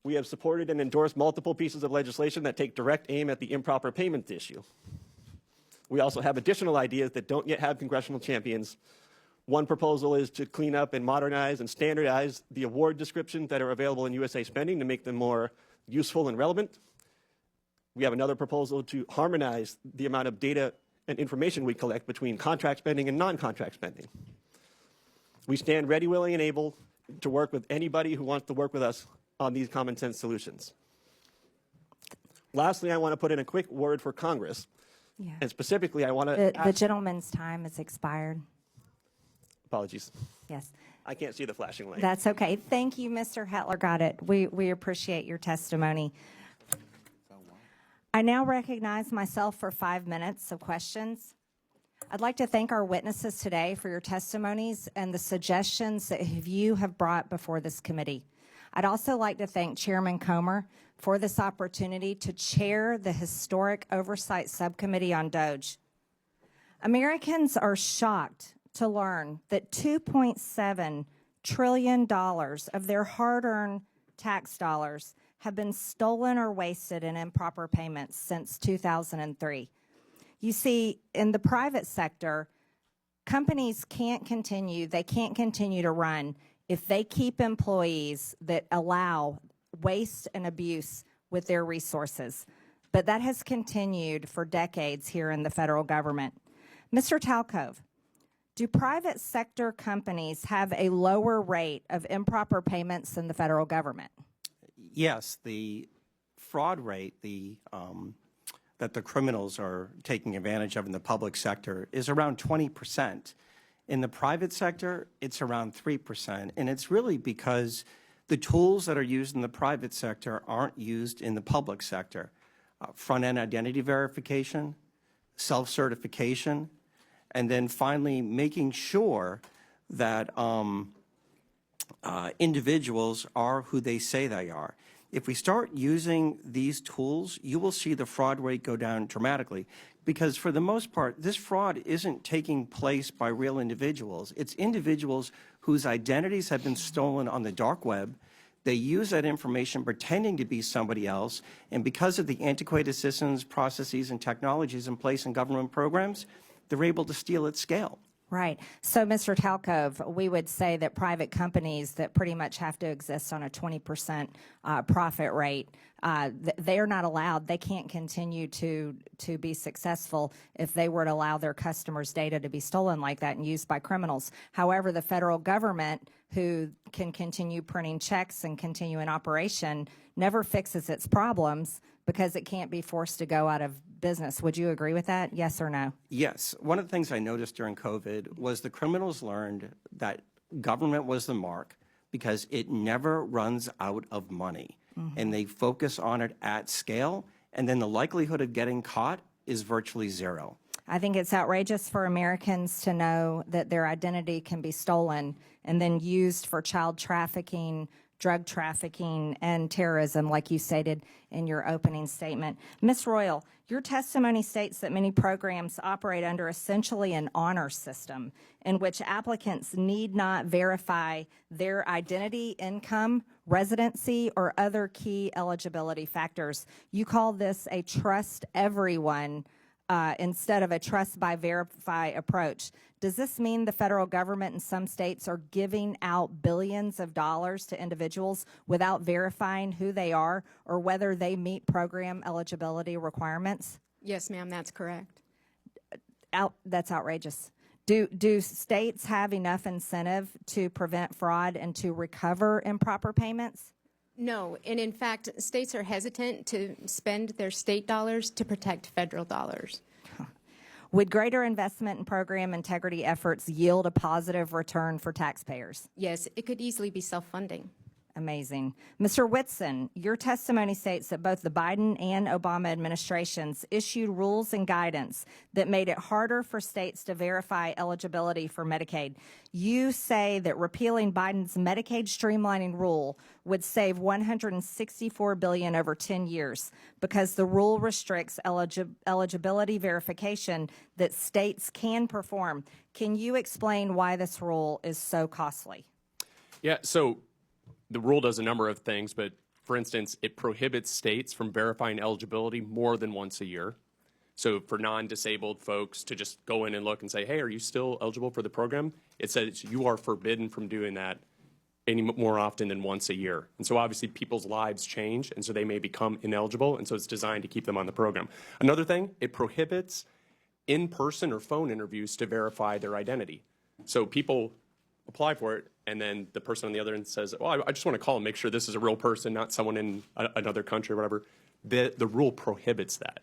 We have supported and endorsed multiple pieces of legislation that take direct aim at the improper payments issue. We also have additional ideas that don't yet have congressional champions. One proposal is to clean up and modernize and standardize the award descriptions that are available in USA Spending to make them more useful and relevant. We have another proposal to harmonize the amount of data and information we collect between contract spending and non-contract spending. We stand ready, willing, and able to work with anybody who wants to work with us on these common sense solutions. Lastly, I want to put in a quick word for Congress. Yeah. And specifically, I want to The gentleman's time has expired. Apologies. Yes. I can't see the flashing light. That's okay. Thank you, Mr. Hetler. Got it. We appreciate your testimony. I now recognize myself for 5 minutes of questions. I'd like to thank our witnesses today for your testimonies and the suggestions that you have brought before this committee. I'd also like to thank Chairman Comer for this opportunity to chair the Historic Oversight Subcommittee on DOGE. Americans are shocked to learn that $2.7 trillion of their hard-earned tax dollars have been stolen or wasted in improper payments since 2003. You see, in the private sector, companies can't continue to run if they keep employees that allow waste and abuse with their resources. But that has continued for decades here in the federal government. Mr. Talcove, do private sector companies have a lower rate of improper payments than the federal government? Yes, the fraud rate that the criminals are taking advantage of in the public sector is around 20%. In the private sector, it's around 3%, and it's really because the tools that are used in the private sector aren't used in the public sector. Front-end identity verification, self-certification, and then finally making sure that individuals are who they say they are. If we start using these tools, you will see the fraud rate go down dramatically, because for the most part, this fraud isn't taking place by real individuals. It's individuals whose identities have been stolen on the dark web. They use that information pretending to be somebody else, and because of the antiquated systems, processes, and technologies in place in government programs, they're able to steal at scale. Right. So, Mr. Talcove, we would say that private companies that pretty much have to exist on a 20% profit rate, they are not allowed. They can't continue to be successful if they were to allow their customers' data to be stolen like that and used by criminals. However, the federal government, who can continue printing checks and continue in operation, never fixes its problems because it can't be forced to go out of business. Would you agree with that? Yes or no? Yes. One of the things I noticed during COVID was the criminals learned that government was the mark because it never runs out of money. And they focus on it at scale, and then the likelihood of getting caught is virtually zero. I think it's outrageous for Americans to know that their identity can be stolen and then used for child trafficking, drug trafficking, and terrorism, like you stated in your opening statement. Ms. Royal, your testimony states that many programs operate under essentially an honor system in which applicants need not verify their identity, income, residency, or other key eligibility factors. You call this a trust everyone instead of a trust by verify approach. Does this mean the federal government in some states are giving out billions of dollars to individuals without verifying who they are or whether they meet program eligibility requirements? Yes, ma'am, that's correct. That's outrageous. Do states have enough incentive to prevent fraud and to recover improper payments? No, and in fact, states are hesitant to spend their state dollars to protect federal dollars. Would greater investment in program integrity efforts yield a positive return for taxpayers? Yes, it could easily be self-funding. Amazing. Mr. Whitson, your testimony states that both the Biden and Obama administrations issued rules and guidance that made it harder for states to verify eligibility for Medicaid. You say that repealing Biden's Medicaid streamlining rule would save $164 billion over 10 years because the rule restricts eligibility verification that states can perform. Can you explain why this rule is so costly? Yeah, so the rule does a number of things, but for instance, it prohibits states from verifying eligibility more than once a year. So for non-disabled folks to just go in and look and say, hey, are you still eligible for the program? It says you are forbidden from doing that any more often than once a year. And so obviously people's lives change, and so they may become ineligible, and so it's designed to keep them on the program. Another thing, it prohibits in-person or phone interviews to verify their identity. So people apply for it, and then the person on the other end says, well, I just want to call and make sure this is a real person, not someone in another country or whatever. The rule prohibits that.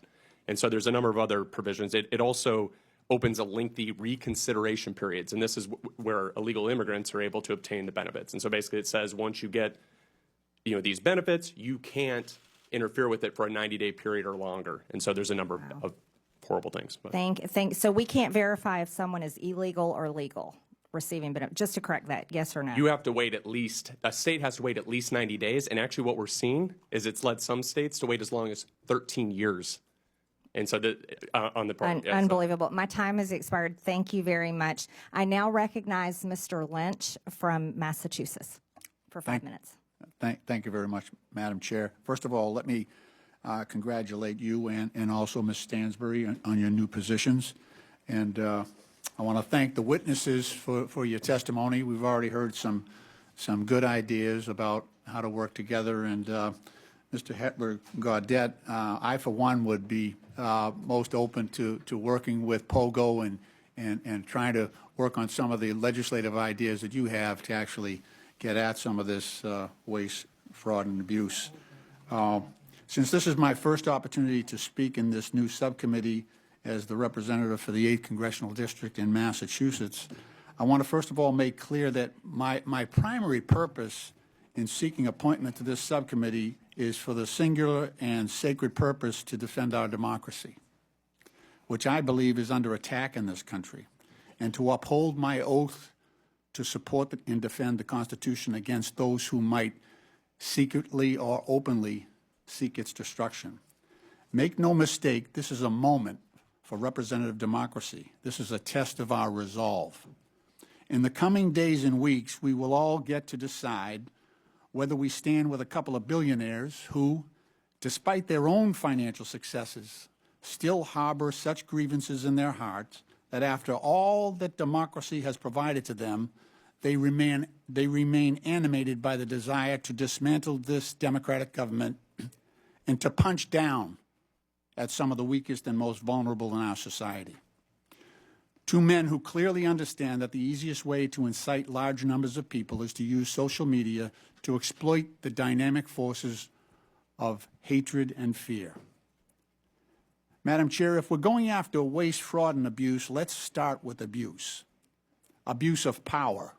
And so there's a number of other provisions. It also opens a lengthy reconsideration periods, and this is where illegal immigrants are able to obtain the benefits. And so basically it says once you get these benefits, you can't interfere with it for a 90-day period or longer. And so there's a number of horrible things. But. So we can't verify if someone is illegal or legal receiving benefits. Just to correct that, yes or no? You have to wait a state has to wait at least 90 days. And actually what we're seeing is it's led some states to wait as long as 13 years. And so on the part. Unbelievable. My time has expired. Thank you very much. I now recognize Mr. Lynch from Massachusetts for 5 minutes. Thank you very much, Madam Chair. First of all, let me congratulate you and also Ms. Stansbury on your new positions. And I want to thank the witnesses for your testimony. We've already heard some good ideas about how to work together. And Mr. Hetler-Gaudette, I, for one, would be most open to working with POGO and trying to work on some of the legislative ideas that you have to actually get at some of this waste, fraud, and abuse. Since this is my first opportunity to speak in this new subcommittee as the representative for the 8th Congressional District in Massachusetts, I want to first of all make clear that my primary purpose in seeking appointment to this subcommittee is for the singular and sacred purpose to defend our democracy, which I believe is under attack in this country. and to uphold my oath to support and defend the Constitution against those who might secretly or openly seek its destruction. Make no mistake, this is a moment for representative democracy. This is a test of our resolve. In the coming days and weeks, we will all get to decide whether we stand with a couple of billionaires who, despite their own financial successes, still harbor such grievances in their hearts that after all that democracy has provided to them, they remain animated by the desire to dismantle this democratic government and to punch down at some of the weakest and most vulnerable in our society. Two men who clearly understand that the easiest way to incite large numbers of people is to use social media to exploit the dynamic forces of hatred and fear. Madam Chair, if we're going after waste, fraud, and abuse, let's start with abuse. Abuse of power.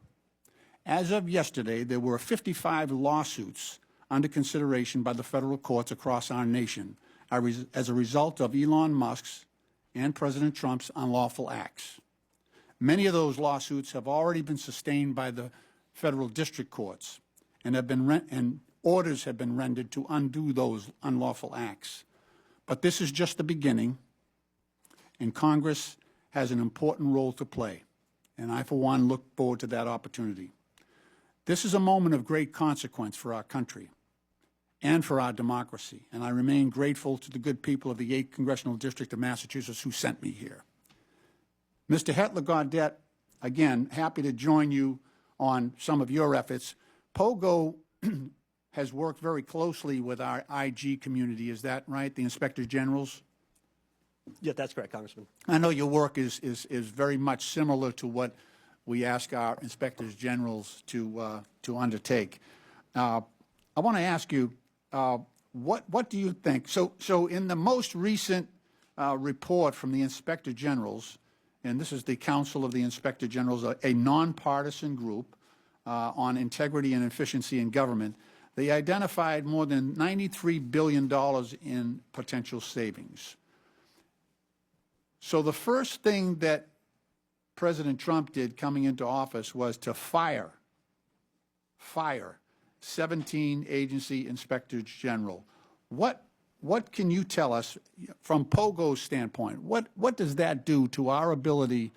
As of yesterday, there were 55 lawsuits under consideration by the federal courts across our nation as a result of Elon Musk's and President Trump's unlawful acts. Many of those lawsuits have already been sustained by the federal district courts and orders have been rendered to undo those unlawful acts. But this is just the beginning, and Congress has an important role to play, and I, for one, look forward to that opportunity. This is a moment of great consequence for our country and for our democracy, and I remain grateful to the good people of the 8th Congressional District of Massachusetts who sent me here. Mr. Hetler-Gaudette, again, happy to join you on some of your efforts. POGO has worked very closely with our IG community, is that right, the Inspectors Generals? Yeah, that's correct, Congressman. I know your work is very much similar to what we ask our Inspectors Generals to undertake. I want to ask you, what do you think? So in the most recent report from the Inspector Generals, and this is the Council of the Inspector Generals, a nonpartisan group on integrity and efficiency in government, they identified more than $93 billion in potential savings. So the first thing that President Trump did coming into office was to fire 17 agency inspectors general. What can you tell us from POGO's standpoint? What does that do to our ability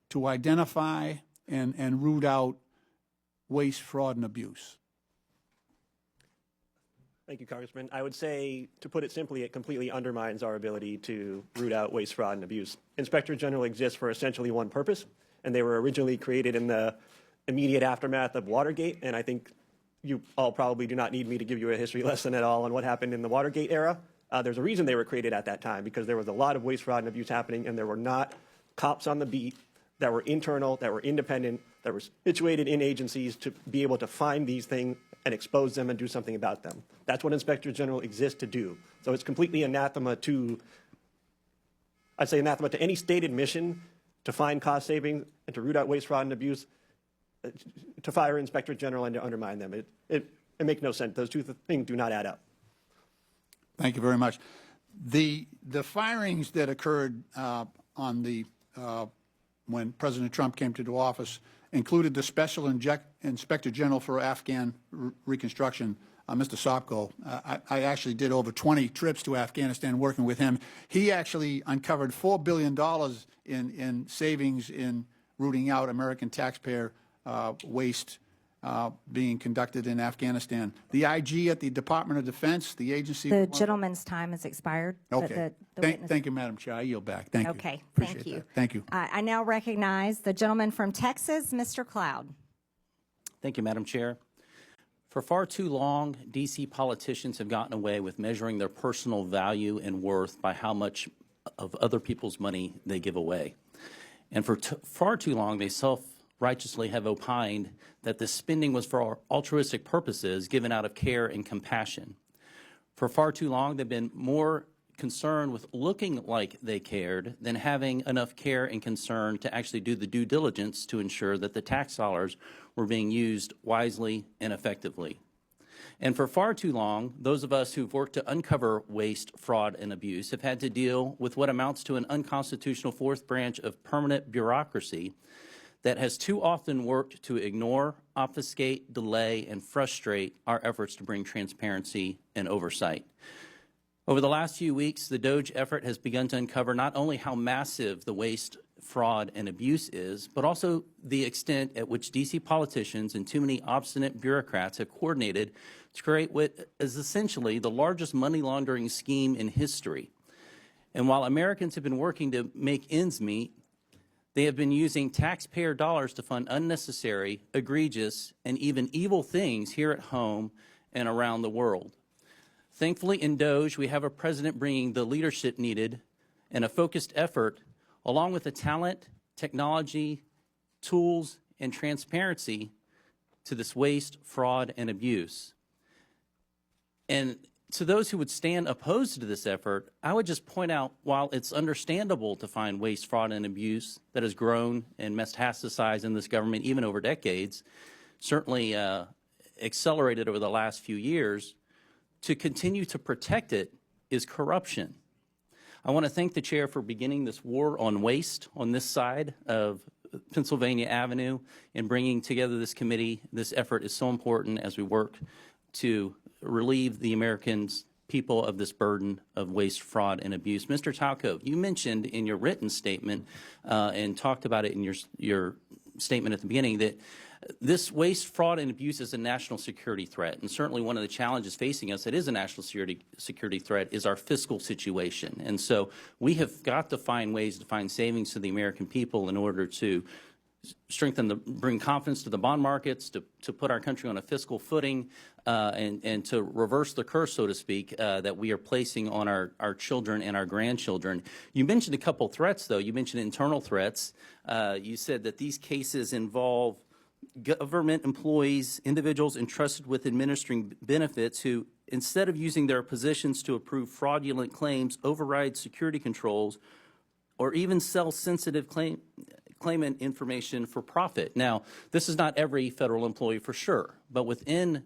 to identify and root out waste, fraud, and abuse? Thank you, Congressman. I would say, to put it simply, it completely undermines our ability to root out waste, fraud, and abuse. Inspector General exists for essentially one purpose, and they were originally created in the immediate aftermath of Watergate, and I think you all probably do not need me to give you a history lesson at all on what happened in the Watergate era. There's a reason they were created at that time, because there was a lot of waste, fraud, and abuse happening, and there were not cops on the beat that were internal, that were independent, that were situated in agencies to be able to find these things and expose them and do something about them. That's what Inspector General exists to do. So it's completely anathema to, I'd say anathema to any stated mission to find cost savings and to root out waste, fraud, and abuse, to fire Inspector General and to undermine them. It makes no sense. Those two things do not add up. Thank you very much. The firings that occurred on the when President Trump came to office included the Special Inspector General for Afghan Reconstruction, Mr. Sopko. I actually did over 20 trips to Afghanistan working with him. He actually uncovered $4 billion in savings in rooting out American taxpayer waste being conducted in Afghanistan. The IG at the Department of Defense, the agency... The gentleman's time has expired. Okay. Thank you, Madam Chair. I yield back. Thank you. Okay. Appreciate Thank you. that. Thank you. I now recognize the gentleman from Texas, Mr. Cloud. Thank you, Madam Chair. For far too long, D.C. politicians have gotten away with measuring their personal value and worth by how much of other people's money they give away. And for far too long, they self-righteously have opined that the spending was for altruistic purposes given out of care and compassion. For far too long, they've been more concerned with looking like they cared than having enough care and concern to actually do the due diligence to ensure that the tax dollars were being used wisely and effectively. And for far too long, those of us who've worked to uncover waste, fraud, and abuse have had to deal with what amounts to an unconstitutional fourth branch of permanent bureaucracy that has too often worked to ignore, obfuscate, delay, and frustrate our efforts to bring transparency and oversight. Over the last few weeks, the DOGE effort has begun to uncover not only how massive the waste, fraud, and abuse is, but also the extent at which D.C. politicians and too many obstinate bureaucrats have coordinated to create what is essentially the largest money laundering scheme in history. And while Americans have been working to make ends meet, they have been using taxpayer dollars to fund unnecessary, egregious, and even evil things here at home and around the world. Thankfully, in DOGE, we have a president bringing the leadership needed and a focused effort, along with the talent, technology, tools, and transparency to this waste, fraud, and abuse. And to those who would stand opposed to this effort, I would just point out, while it's understandable to find waste, fraud, and abuse that has grown and metastasized in this government even over decades, certainly accelerated over the last few years, to continue to protect it is corruption. I want to thank the chair for beginning this war on waste on this side of Pennsylvania Avenue and bringing together this committee. This effort is so important as we work to relieve the Americans, people of this burden of waste, fraud, and abuse. Mr. Talcove, you mentioned in your written statement and talked about it in your statement at the beginning that this waste, fraud, and abuse is a national security threat. And certainly one of the challenges facing us that is a national security threat is our fiscal situation. And so we have got to find ways to find savings to the American people in order to bring confidence to the bond markets, to put our country on a fiscal footing, and to reverse the curse, so to speak, that we are placing on our children and our grandchildren. You mentioned a couple threats, though. You mentioned internal threats. You said that these cases involve government employees, individuals entrusted with administering benefits who, instead of using their positions to approve fraudulent claims, override security controls, or even sell sensitive claimant information for profit. Now, this is not every federal employee for sure, but within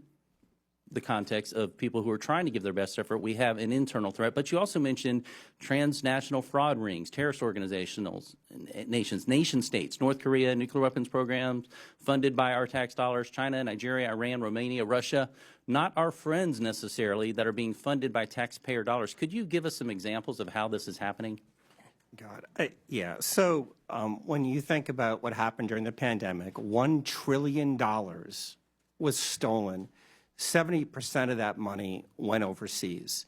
the context of people who are trying to give their best effort, we have an internal threat. But you also mentioned transnational fraud rings, terrorist organizations, nation states, North Korea, nuclear weapons programs funded by our tax dollars, China, Nigeria, Iran, Romania, Russia, not our friends necessarily, that are being funded by taxpayer dollars. Could you give us some examples of how this is happening? Yeah. So when you think about what happened during the pandemic, $1 trillion was stolen. 70% of that money went overseas.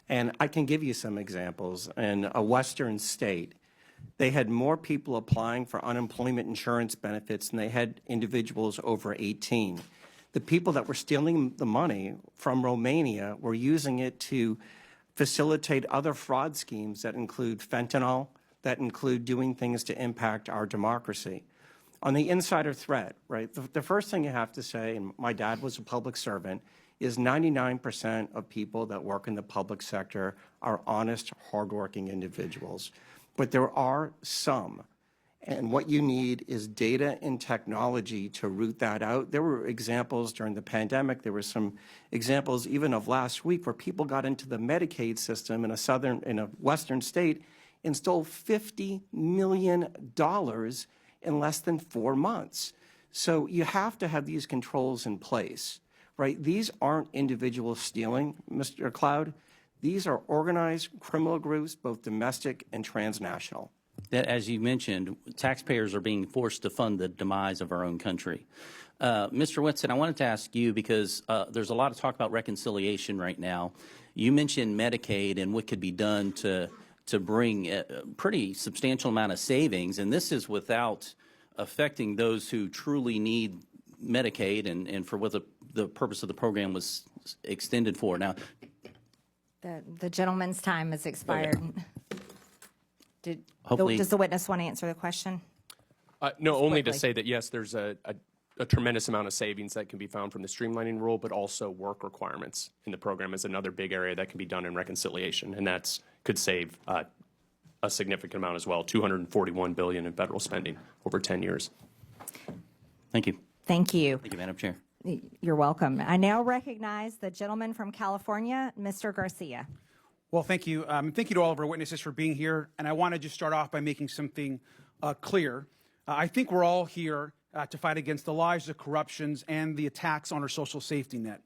And I can give you some examples. In a Western state, they had more people applying for unemployment insurance benefits than they had individuals over 18. The people that were stealing the money from Romania were using it to facilitate other fraud schemes that include fentanyl, that include doing things to impact our democracy. On the insider threat, right, the first thing you have to say, and my dad was a public servant, is 99% of people that work in the public sector are honest, hardworking individuals. But there are some, and what you need is data and technology to root that out. There were examples during the pandemic. There were some examples even of last week where people got into the Medicaid system in a Western state and stole $50 million in less than 4 months. So you have to have these controls in place, right? These aren't individuals stealing, Mr. Cloud. These are organized criminal groups, both domestic and transnational. That, as you mentioned, taxpayers are being forced to fund the demise of our own country. Mr. Whitson, I wanted to ask you, because there's a lot of talk about reconciliation right now. You mentioned Medicaid and what could be done to bring a pretty substantial amount of savings, and this is without affecting those who truly need Medicaid and for what the purpose of the program was extended for. Now, the gentleman's time has expired. Okay. Does the witness want to answer the question? No, only to say that, yes, there's a tremendous amount of savings that can be found from the streamlining rule, but also work requirements in the program is another big area that can be done in reconciliation, and that's could save a significant amount as well, $241 billion in federal spending over 10 years. Thank you. Thank you. Thank you, Madam Chair. You're welcome. I now recognize the gentleman from California, Mr. Garcia. Well, thank you. Thank you to all of our witnesses for being here. And I want to just start off by making something clear. I think we're all here to fight against the lies, the corruptions, and the attacks on our social safety net.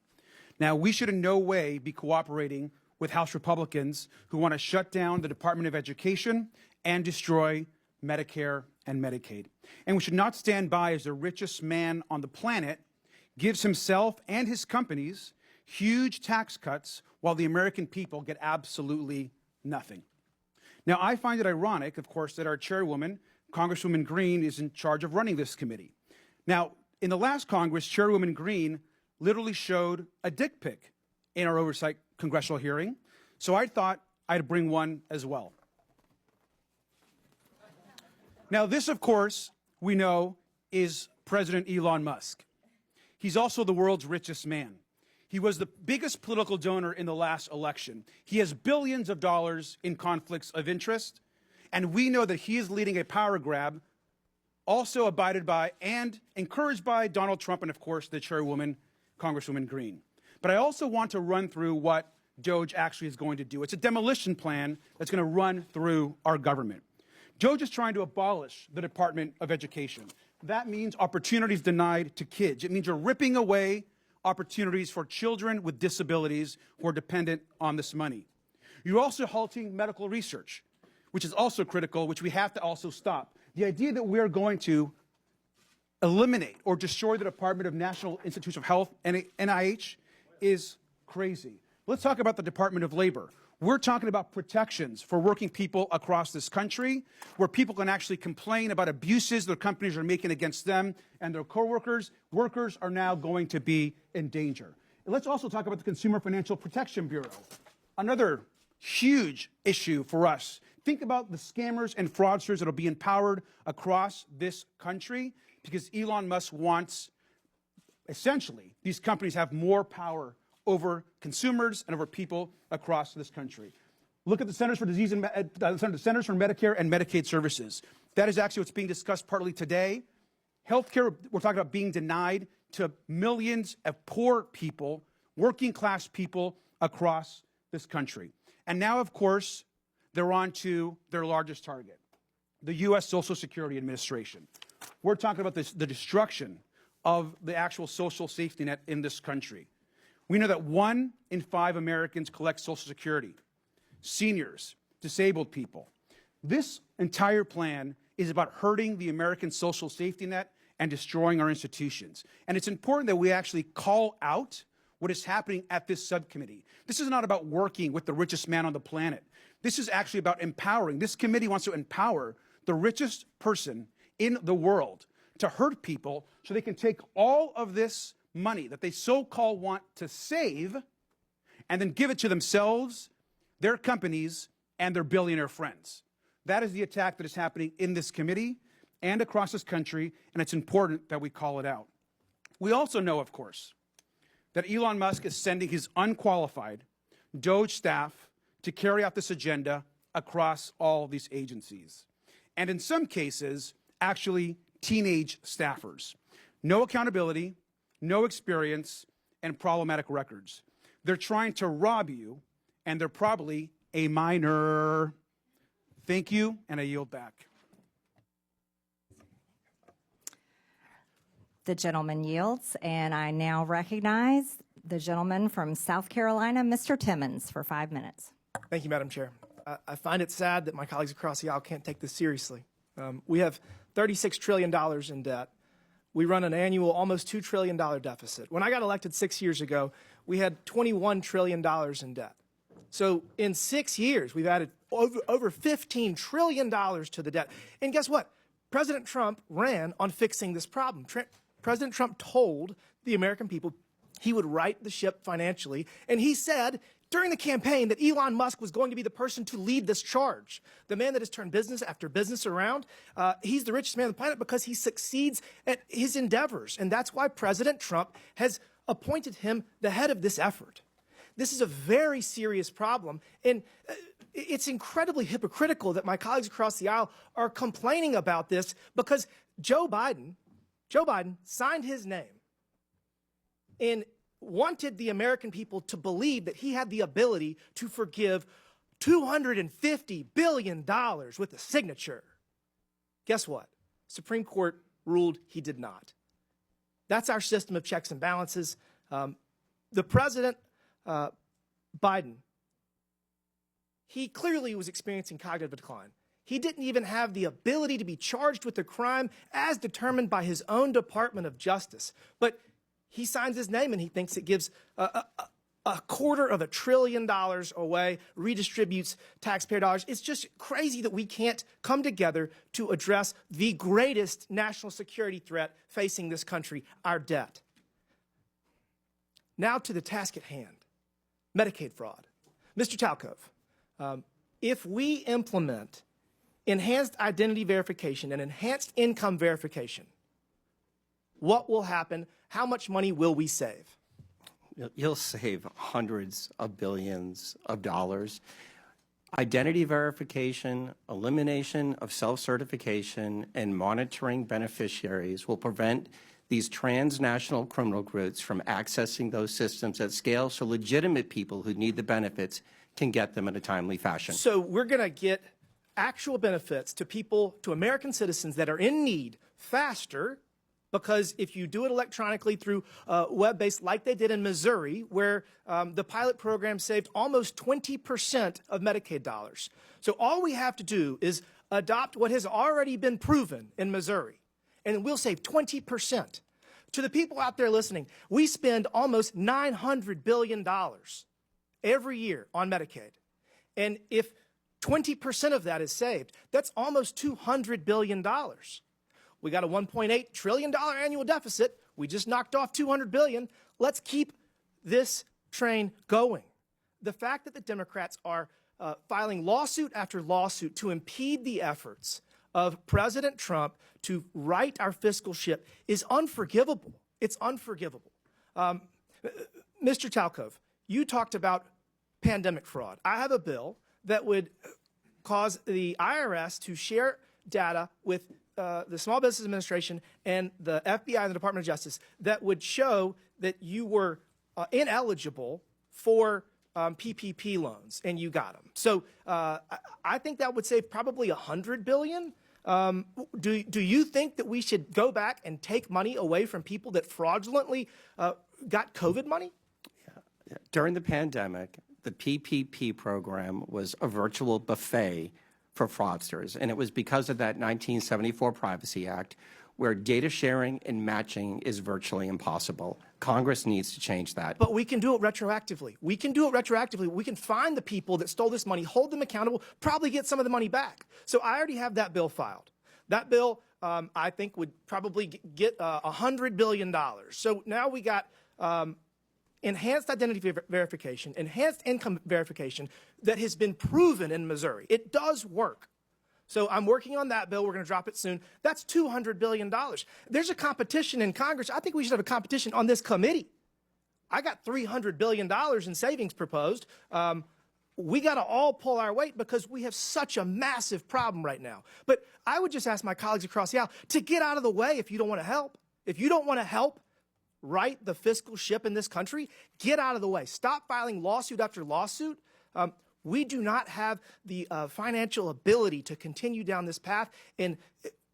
Now, we should in no way be cooperating with House Republicans who want to shut down the Department of Education and destroy Medicare and Medicaid. And we should not stand by as the richest man on the planet gives himself and his companies huge tax cuts while the American people get absolutely nothing. Now, I find it ironic, of course, that our chairwoman, Congresswoman Greene, is in charge of running this committee. Now, in the last Congress, Chairwoman Greene literally showed a dick pic in our oversight congressional hearing, so I thought I'd bring one as well. Now, this, of course, we know is President Elon Musk. He's also the world's richest man. He was the biggest political donor in the last election. He has billions of dollars in conflicts of interest, and we know that he is leading a power grab, also abided by and encouraged by Donald Trump and, of course, the chairwoman, Congresswoman Greene. But I also want to run through what DOGE actually is going to do. It's a demolition plan that's going to run through our government. DOGE is trying to abolish the Department of Education. That means opportunities denied to kids. It means you're ripping away opportunities for children with disabilities who are dependent on this money. You're also halting medical research, which is also critical, which we have to also stop. The idea that we're going to eliminate or destroy the Department of National Institutes of Health, NIH, is crazy. Let's talk about the Department of Labor. We're talking about protections for working people across this country, where people can actually complain about abuses their companies are making against them and their coworkers. Workers are now going to be in danger. And let's also talk about the Consumer Financial Protection Bureau, another huge issue for us. Think about the scammers and fraudsters that will be empowered across this country because Elon Musk wants, essentially, these companies have more power over consumers and over people across this country. Look at the Centers for Centers for Medicare and Medicaid Services. That is actually what's being discussed partly today. Healthcare, we're talking about being denied to millions of poor people, working class people across this country. And now, of course, they're on to their largest target, the U.S. Social Security Administration. We're talking about the destruction of the actual social safety net in this country. We know that 1 in 5 Americans collect Social Security, seniors, disabled people. This entire plan is about hurting the American social safety net and destroying our institutions. And it's important that we actually call out what is happening at this subcommittee. This is not about working with the richest man on the planet. This is actually about empowering. This committee wants to empower the richest person in the world to hurt people so they can take all of this money that they so-called want to save and then give it to themselves, their companies, and their billionaire friends. That is the attack that is happening in this committee and across this country, and it's important that we call it out. We also know, of course, that Elon Musk is sending his unqualified DOGE staff to carry out this agenda across all these agencies. And in some cases, actually teenage staffers. No accountability, no experience, and problematic records. They're trying to rob you, and they're probably a minor. Thank you, and I yield back. The gentleman yields, and I now recognize the gentleman from South Carolina, Mr. Timmons, for 5 minutes. Thank you, Madam Chair. I find it sad that my colleagues across the aisle can't take this seriously. We have $36 trillion in debt. We run an annual almost $2 trillion deficit. When I got elected 6 years ago, we had $21 trillion in debt. So in 6 years, we've added over $15 trillion to the debt. And guess what? President Trump ran on fixing this problem. President Trump told the American people he would right the ship financially, and he said during the campaign that Elon Musk was going to be the person to lead this charge. The man that has turned business after business around, he's the richest man on the planet because he succeeds at his endeavors. And that's why President Trump has appointed him the head of this effort. This is a very serious problem. And it's incredibly hypocritical that my colleagues across the aisle are complaining about this because Joe Biden signed his name and wanted the American people to believe that he had the ability to forgive $250 billion with a signature. Guess what? Supreme Court ruled he did not. That's our system of checks and balances. The president, Biden, he clearly was experiencing cognitive decline. He didn't even have the ability to be charged with the crime as determined by his own Department of Justice. But he signs his name and he thinks it gives $250 billion away, redistributes taxpayer dollars. It's just crazy that we can't come together to address the greatest national security threat facing this country, our debt. Now to the task at hand, Medicaid fraud. Mr. Talcove, if we implement enhanced identity verification and enhanced income verification, what will happen? How much money will we save? You'll save hundreds of billions of dollars. Identity verification, elimination of self-certification, and monitoring beneficiaries will prevent these transnational criminal groups from accessing those systems at scale so legitimate people who need the benefits can get them in a timely fashion. So we're going to get actual benefits to people, to American citizens that are in need faster, because if you do it electronically through web-based, like they did in Missouri, where the pilot program saved almost 20% of Medicaid dollars. So all we have to do is adopt what has already been proven in Missouri, and we'll save 20%. To the people out there listening, we spend almost $900 billion every year on Medicaid. And if 20% of that is saved, that's almost $200 billion. We got a $1.8 trillion annual deficit. We just knocked off $200 billion. Let's keep this train going. The fact that the Democrats are filing lawsuit after lawsuit to impede the efforts of President Trump to right our fiscal ship is unforgivable. It's unforgivable. Mr. Talcove, you talked about pandemic fraud. I have a bill that would cause the IRS to share data with the Small Business Administration and the FBI and the Department of Justice that would show that you were ineligible for PPP loans and you got them. So I think that would save probably $100 billion. Do you think that we should go back and take money away from people that fraudulently got COVID money? Yeah. During the pandemic, the PPP program was a virtual buffet for fraudsters, and it was because of that 1974 Privacy Act, where data sharing and matching is virtually impossible. Congress needs to change that. But we can do it retroactively. We can do it retroactively. We can find the people that stole this money, hold them accountable, probably get some of the money back. So I already have that bill filed. That bill, I think, would probably get $100 billion. So now we got enhanced identity verification, enhanced income verification that has been proven in Missouri. It does work. So I'm working on that bill. We're going to drop it soon. That's $200 billion. There's a competition in Congress. I think we should have a competition on this committee. I got $300 billion in savings proposed. We got to all pull our weight because we have such a massive problem right now. But I would just ask my colleagues across the aisle to get out of the way if you don't want to help. If you don't want to help right the fiscal ship in this country, get out of the way. Stop filing lawsuit after lawsuit. We do not have the financial ability to continue down this path, and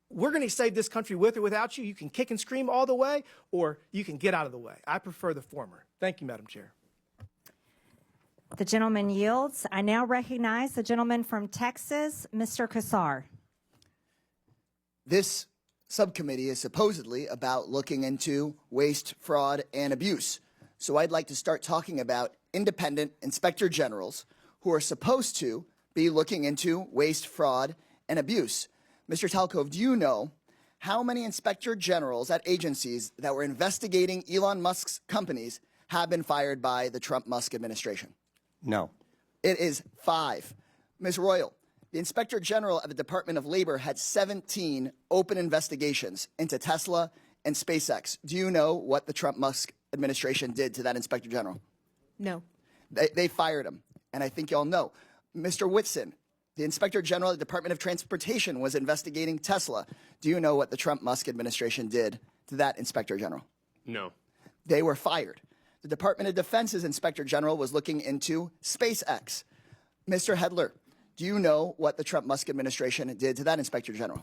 we're going to save this country with or without you. You can kick and scream all the way, or you can get out of the way. I prefer the former. Thank you, Madam Chair. The gentleman yields. I now recognize the gentleman from Texas, Mr. Kassar. This subcommittee is supposedly about looking into waste, fraud, and abuse. So I'd like to start talking about independent inspector generals who are supposed to be looking into waste, fraud, and abuse. Mr. Talcove, do you know how many inspector generals at agencies that were investigating Elon Musk's companies have been fired by the Trump-Musk administration? No. It is 5. Ms. Royal, the Inspector General of the Department of Labor had 17 open investigations into Tesla and SpaceX. Do you know what the Trump-Musk administration did to that Inspector General? No. They fired him, and I think you all know. Mr. Whitson, the Inspector General of the Department of Transportation was investigating Tesla. Do you know what the Trump-Musk administration did to that Inspector General? No. They were fired. The Department of Defense's Inspector General was looking into SpaceX. Mr. Hedler, do you know what the Trump-Musk administration did to that Inspector General?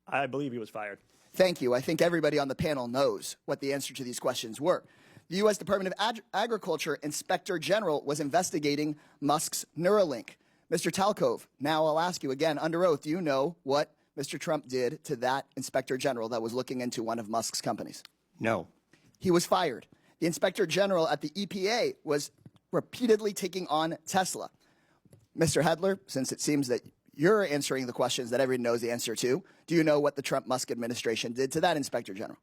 I believe he was fired. Thank you. I think everybody on the panel knows what the answer to these questions were. The U.S. Department of Agriculture Inspector General was investigating Musk's Neuralink. Mr. Talcove, now I'll ask you again under oath, do you know what Mr. Trump did to that Inspector General that was looking into one of Musk's companies? No. He was fired. The Inspector General at the EPA was repeatedly taking on Tesla. Mr. Hedler, since it seems that you're answering the questions that everyone knows the answer to, do you know what the Trump-Musk administration did to that Inspector General?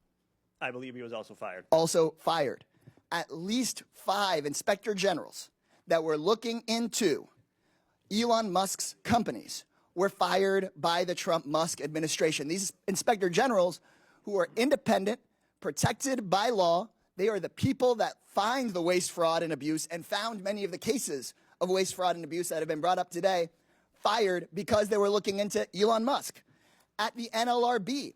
I believe he was also fired. Also fired. At least 5 Inspector Generals that were looking into Elon Musk's companies were fired by the Trump-Musk administration. These Inspector Generals, who are independent, protected by law, they are the people that find the waste, fraud, and abuse and found many of the cases of waste, fraud, and abuse that have been brought up today, fired because they were looking into Elon Musk. At the NLRB,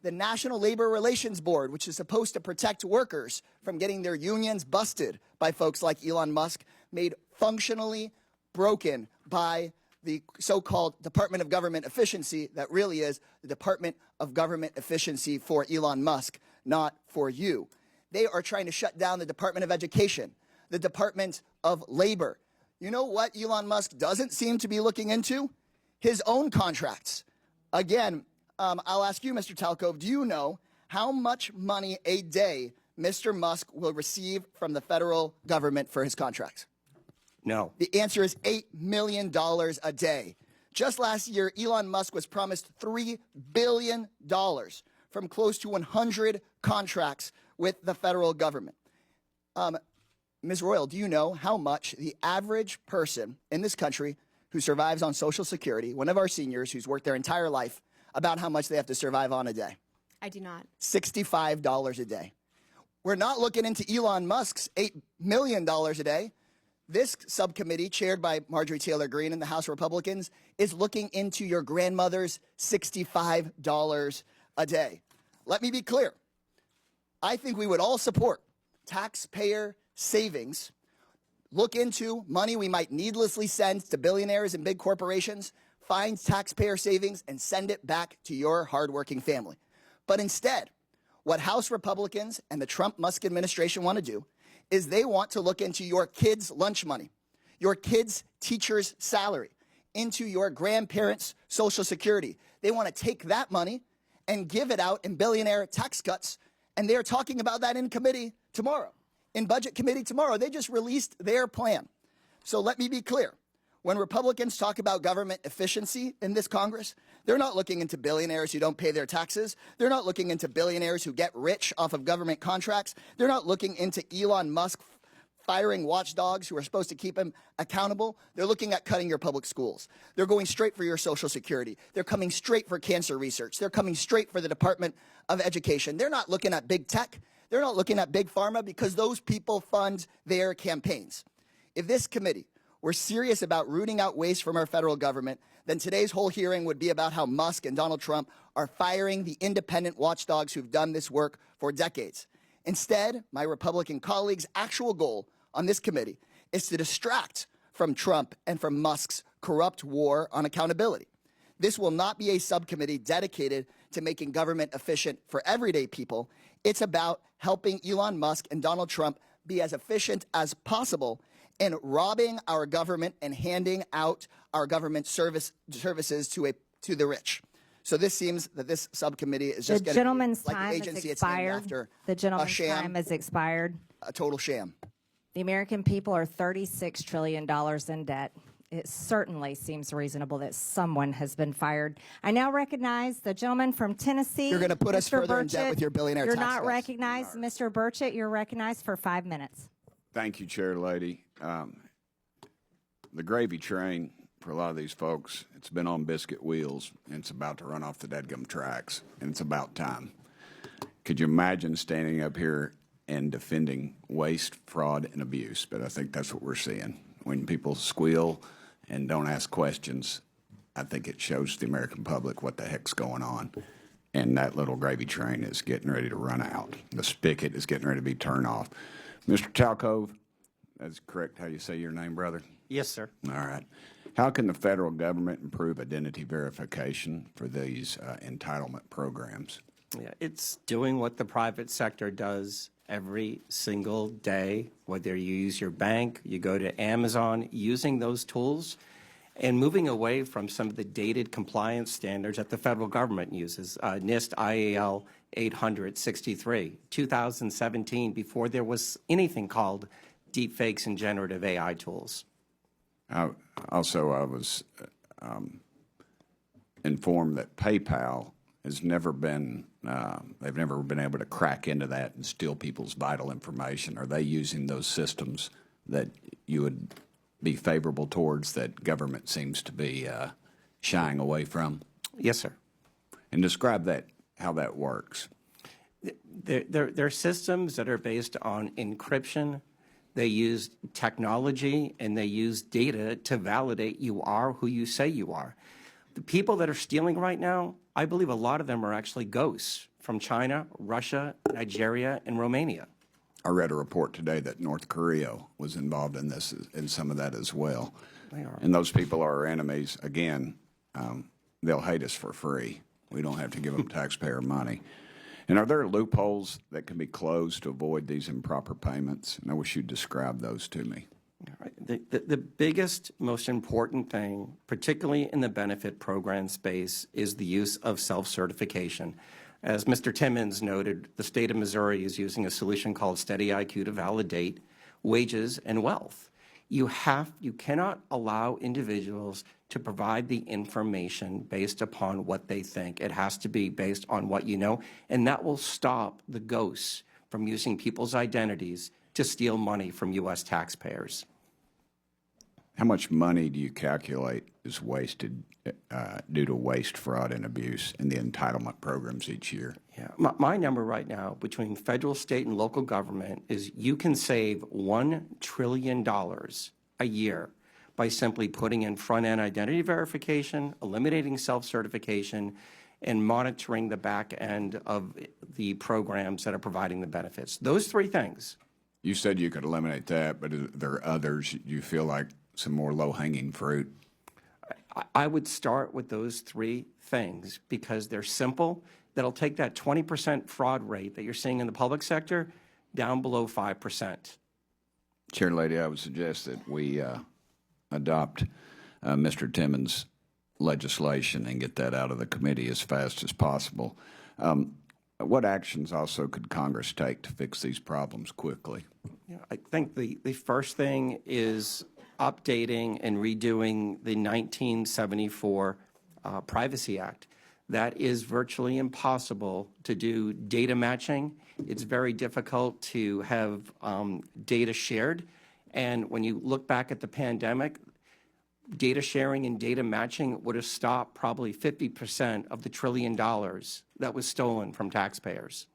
the National Labor Relations Board, which is supposed to protect workers from getting their unions busted by folks like Elon Musk, made functionally broken by the so-called Department of Government Efficiency that really is the Department of Government Efficiency for Elon Musk, not for you. They are trying to shut down the Department of Education, the Department of Labor. You know what Elon Musk doesn't seem to be looking into? His own contracts. Again, I'll ask you, Mr. Talcove, do you know how much money a day Mr. Musk will receive from the federal government for his contracts? No. The answer is $8 million a day. Just last year, Elon Musk was promised $3 billion from close to 100 contracts with the federal government. Ms. Royal, do you know how much the average person in this country who survives on Social Security, one of our seniors who's worked their entire life, about how much they have to survive on a day? I do not. $65 a day. We're not looking into Elon Musk's $8 million a day. This subcommittee, chaired by Marjorie Taylor Greene and the House Republicans, is looking into your grandmother's $65 a day. Let me be clear. I think we would all support taxpayer savings, look into money we might needlessly send to billionaires and big corporations, find taxpayer savings, and send it back to your hardworking family. But instead, what House Republicans and the Trump-Musk administration want to do is they want to look into your kids' lunch money, your kids' teacher's salary, into your grandparents' Social Security. They want to take that money and give it out in billionaire tax cuts, and they're talking about that in committee tomorrow. In Budget Committee tomorrow, they just released their plan. So let me be clear. When Republicans talk about government efficiency in this Congress, they're not looking into billionaires who don't pay their taxes. They're not looking into billionaires who get rich off of government contracts. They're not looking into Elon Musk firing watchdogs who are supposed to keep him accountable. They're looking at cutting your public schools. They're going straight for your Social Security. They're coming straight for cancer research. They're coming straight for the Department of Education. They're not looking at big tech. They're not looking at big pharma because those people fund their campaigns. If this committee were serious about rooting out waste from our federal government, then today's whole hearing would be about how Musk and Donald Trump are firing the independent watchdogs who've done this work for decades. Instead, my Republican colleagues' actual goal on this committee is to distract from Trump and from Musk's corrupt war on accountability. This will not be a subcommittee dedicated to making government efficient for everyday people. It's about helping Elon Musk and Donald Trump be as efficient as possible in robbing our government and handing out our government services to the rich. So this seems that this subcommittee is just the going to gentleman's be like time the has agency it's named expired. after. The gentleman's a sham, time has expired. a total sham. The American people are $36 trillion in debt. It certainly seems reasonable that someone has been fired. I now recognize the gentleman from Tennessee. You're going to put us Mr. further in debt Burchett. with your billionaire You're tax not cuts. recognized. Mr. Burchett, you're recognized for 5 minutes. Thank you, Chair Lady. The gravy train for a lot of these folks, it's been on biscuit wheels, and it's about to run off the dadgum tracks, and it's about time. Could you imagine standing up here and defending waste, fraud, and abuse? But I think that's what we're seeing. When people squeal and don't ask questions, I think it shows the American public what the heck's going on. and that little gravy train is getting ready to run out. The spigot is getting ready to be turned off. Mr. Talcove, that's correct how you say your name, brother? Yes, sir. All right. How can the federal government improve identity verification for these entitlement programs? Yeah, it's doing what the private sector does every single day, whether you use your bank, you go to Amazon, using those tools and moving away from some of the dated compliance standards that the federal government uses. NIST IAL 863, 2017, before there was anything called deepfakes and generative AI tools. I was informed that PayPal has never been, they've never been able to crack into that and steal people's vital information. Are they using those systems that you would be favorable towards that government seems to be shying away from? Yes, sir. And describe that, how that works. They're systems that are based on encryption. They use technology and they use data to validate you are who you say you are. The people that are stealing right now, I believe a lot of them are actually ghosts from China, Russia, Nigeria, and Romania. I read a report today that North Korea was involved in this, in some of that as well. They are. And those people are our enemies. Again, they'll hate us for free. We don't have to give them taxpayer money. And are there loopholes that can be closed to avoid these improper payments? And I wish you'd describe those to me. The biggest, most important thing, particularly in the benefit program space, is the use of self-certification. As Mr. Timmons noted, the state of Missouri is using a solution called Steady IQ to validate wages and wealth. You cannot allow individuals to provide the information based upon what they think. It has to be based on what you know, and that will stop the ghosts from using people's identities to steal money from U.S. taxpayers. How much money do you calculate is wasted due to waste, fraud, and abuse in the entitlement programs each year? Yeah, my number right now between federal, state, and local government is you can save $1 trillion a year by simply putting in front-end identity verification, eliminating self-certification, and monitoring the back end of the programs that are providing the benefits. Those three things. You said you could eliminate that, but are there others you feel like some more low-hanging fruit? I would start with those three things because they're simple. That'll take that 20% fraud rate that you're seeing in the public sector down below 5%. Chair Lady, I would suggest that we adopt Mr. Timmons' legislation and get that out of the committee as fast as possible. What actions also could Congress take to fix these problems quickly? Yeah, I think the first thing is updating and redoing the 1974 Privacy Act. That is virtually impossible to do data matching. It's very difficult to have data shared. And when you look back at the pandemic, data sharing and data matching would have stopped probably 50% of the $1 trillion that was stolen from taxpayers.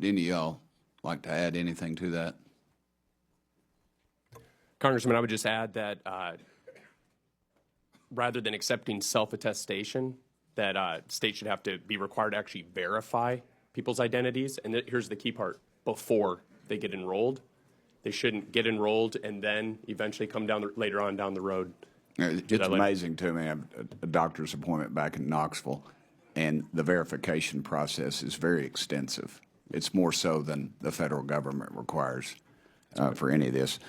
Any of y'all like to add anything to that? Congressman, I would just add that rather than accepting self-attestation, that states should have to be required to actually verify people's identities. And here's the key part: before they get enrolled. They shouldn't get enrolled and then eventually come down later on down the road. It's amazing to me. I have a doctor's appointment back in Knoxville, and the verification process is very extensive. It's more so than the federal government requires for any of this.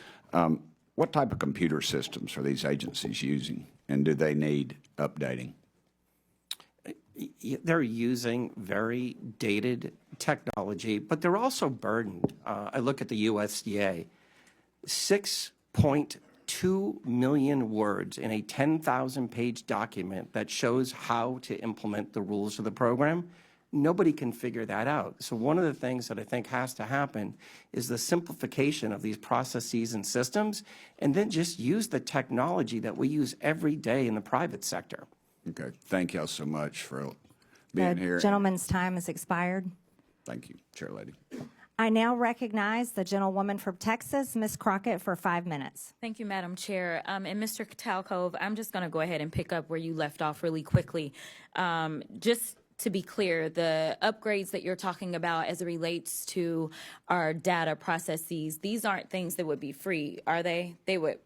What type of computer systems are these agencies using, and do they need updating? They're using very dated technology, but they're also burdened. I look at the USDA, 6.2 million words in a 10,000-page document that shows how to implement the rules of the program. Nobody can figure that out. So one of the things that I think has to happen is the simplification of these processes and systems, and then just use the technology that we use every day in the private sector. Okay. Thank y'all so much for being here. The gentleman's time has expired. Thank you, Chair Lady. I now recognize the gentlewoman from Texas, Ms. Crockett, for 5 minutes. Thank you, Madam Chair. And Mr. Talcove, I'm just going to go ahead and pick up where you left off really quickly. Just to be clear, the upgrades that you're talking about as it relates to our data processes, these aren't things that would be free, are they? They would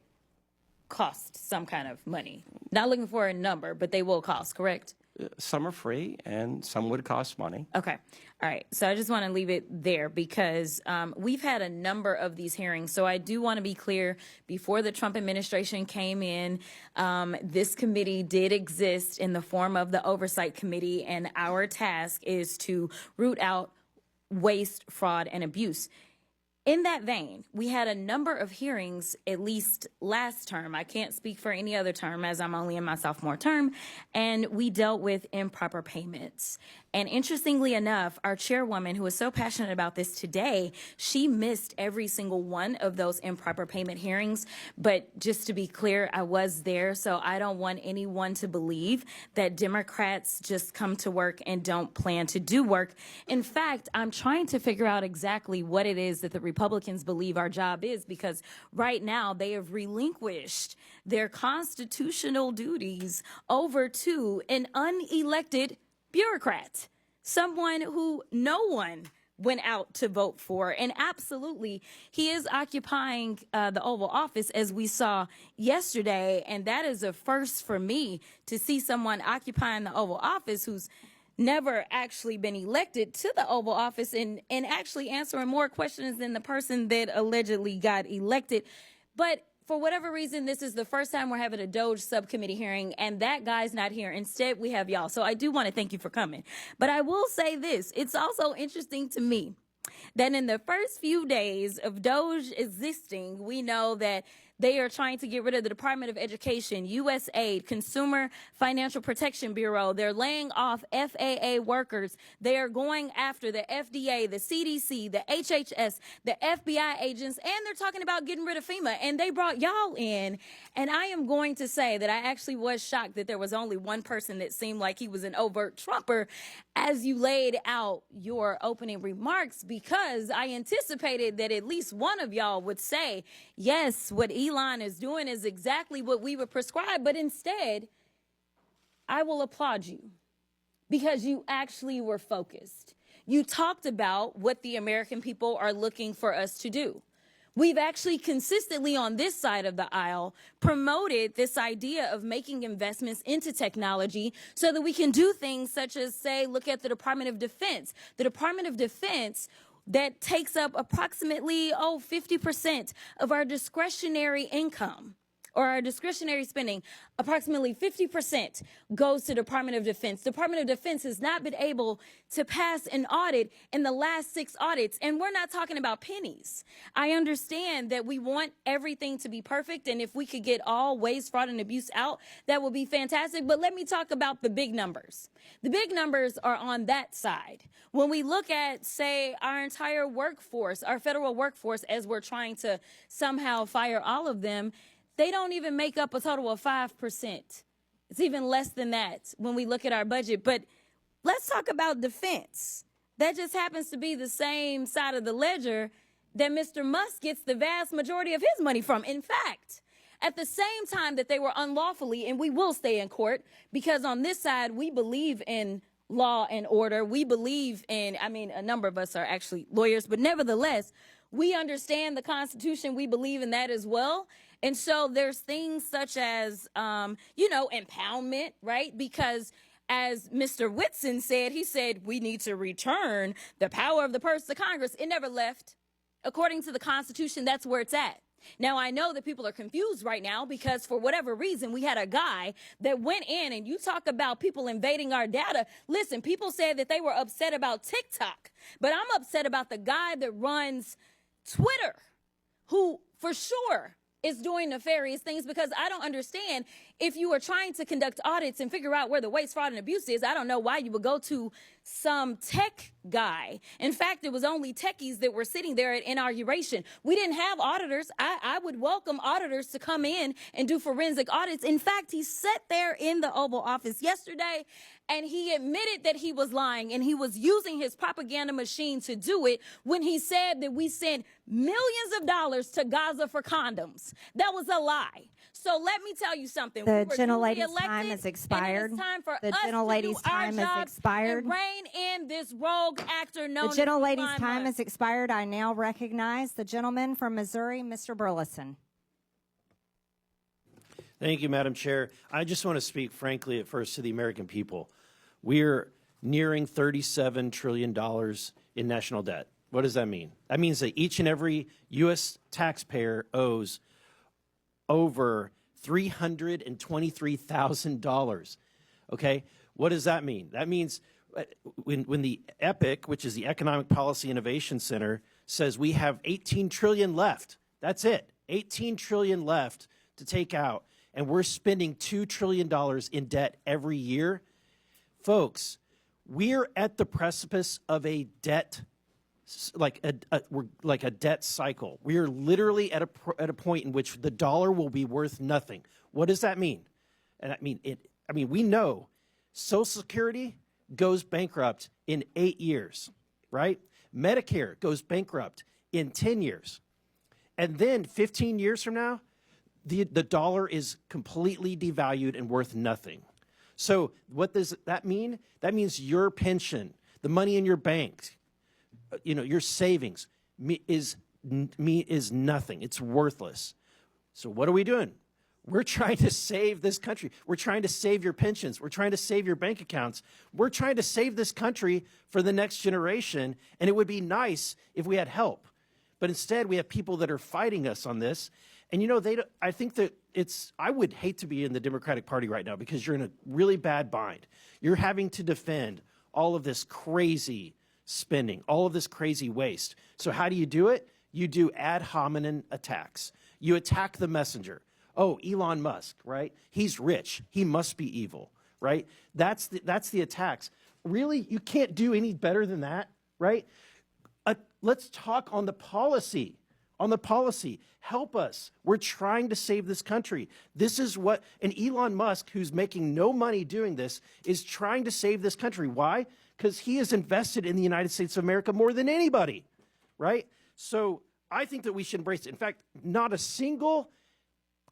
cost some kind of money. Not looking for a number, but they will cost, correct? Some are free and some would cost money. Okay. All right. So I just want to leave it there because we've had a number of these hearings. So I do want to be clear, before the Trump administration came in, this committee did exist in the form of the Oversight Committee, and our task is to root out waste, fraud, and abuse. In that vein, we had a number of hearings, at least last term. I can't speak for any other term as I'm only in my sophomore term, and we dealt with improper payments. And interestingly enough, our chairwoman, who is so passionate about this today, she missed every single one of those improper payment hearings. But just to be clear, I was there, so I don't want anyone to believe that Democrats just come to work and don't plan to do work. In fact, I'm trying to figure out exactly what it is that the Republicans believe our job is, because right now they have relinquished their constitutional duties over to an unelected bureaucrat, someone who no one went out to vote for. And absolutely, he is occupying the Oval Office, as we saw yesterday. And that is a first for me, to see someone occupying the Oval Office who's never actually been elected to the Oval Office and actually answering more questions than the person that allegedly got elected. But for whatever reason, this is the first time we're having a DOGE subcommittee hearing, and that guy's not here. Instead, we have y'all. So I do want to thank you for coming. But I will say this. It's also interesting to me that in the first few days of DOGE existing, we know that they are trying to get rid of the Department of Education, USAID, Consumer Financial Protection Bureau. They're laying off FAA workers. They are going after the FDA, the CDC, the HHS, the FBI agents, and they're talking about getting rid of FEMA. And they brought y'all in. And I am going to say that I actually was shocked that there was only one person that seemed like he was an overt Trumper as you laid out your opening remarks, because I anticipated that at least one of y'all would say, yes, what Elon is doing is exactly what we would prescribe. But instead, I will applaud you because you actually were focused. You talked about what the American people are looking for us to do. We've actually consistently on this side of the aisle promoted this idea of making investments into technology so that we can do things such as, say, look at the Department of Defense. The Department of Defense that takes up approximately, 50% of our discretionary income, or our discretionary spending. Approximately 50% goes to Department of Defense. Department of Defense has not been able to pass an audit in the last 6 audits, and we're not talking about pennies. I understand that we want everything to be perfect, and if we could get all waste, fraud, and abuse out, that would be fantastic. But let me talk about the big numbers. The big numbers are on that side. When we look at, say, our entire workforce, our federal workforce, as we're trying to somehow fire all of them, they don't even make up a total of 5%. It's even less than that when we look at our budget. But let's talk about defense. That just happens to be the same side of the ledger that Mr. Musk gets the vast majority of his money from. In fact, at the same time that they were unlawfully, and we will stay in court, because on this side, we believe in law and order. We believe in, a number of us are actually lawyers, but nevertheless, we understand the Constitution. We believe in that as well. And so there's things such as, impoundment, right? Because as Mr. Whitson said, he said, we need to return the power of the purse to Congress. It never left. According to the Constitution, that's where it's at. Now, I know that people are confused right now because for whatever reason, we had a guy that went in, and you talk about people invading our data. Listen, people said that they were upset about TikTok, but I'm upset about the guy that runs Twitter, who for sure is doing nefarious things, because I don't understand, if you are trying to conduct audits and figure out where the waste, fraud, and abuse is, I don't know why you would go to some tech guy. In fact, it was only techies that were sitting there at inauguration. We didn't have auditors. I would welcome auditors to come in and do forensic audits. In fact, he sat there in the Oval Office yesterday and he admitted that he was lying, and he was using his propaganda machine to do it when he said that we sent millions of dollars to Gaza for condoms. That was a lie. So let me tell you something. elected. The We were gentlelady's duly elected, time has expired. And it is time for The us gentlelady's to do our time has job expired. and rein in this rogue actor known The as gentlelady's Elon time Musk. has expired. I now recognize the gentleman from Missouri, Mr. Burleson. Thank you, Madam Chair. I just want to speak frankly at first to the American people. We're nearing $37 trillion in national debt. What does that mean? That means that each and every U.S. taxpayer owes over $323,000. Okay? What does that mean? That means when the EPIC, which is the Economic Policy Innovation Center, says we have 18 trillion left. That's it. 18 trillion left to take out, and we're spending $2 trillion in debt every year. Folks, we're at the precipice of a debt, like a debt cycle. We are literally at a point in which the dollar will be worth nothing. What does that mean? And I mean we know Social Security goes bankrupt in 8 years, right? Medicare goes bankrupt in 10 years. And then 15 years from now, the dollar is completely devalued and worth nothing. So what does that mean? That means your pension, the money in your bank, your savings is nothing. It's worthless. So what are we doing? We're trying to save this country. We're trying to save your pensions. We're trying to save your bank accounts. We're trying to save this country for the next generation, and it would be nice if we had help. But instead, we have people that are fighting us on this. And, I think that I would hate to be in the Democratic Party right now because you're in a really bad bind. You're having to defend all of this crazy spending, all of this crazy waste. So how do you do it? You do ad hominem attacks. You attack the messenger. Oh, Elon Musk, right? He's rich. He must be evil, right? That's the attacks. Really? You can't do any better than that, right? Let's talk on the policy. On the policy. Help us. We're trying to save this country. This is and Elon Musk, who's making no money doing this, is trying to save this country. Why? Because he has invested in the United States of America more than anybody, right? So I think that we should embrace it. In fact, not a single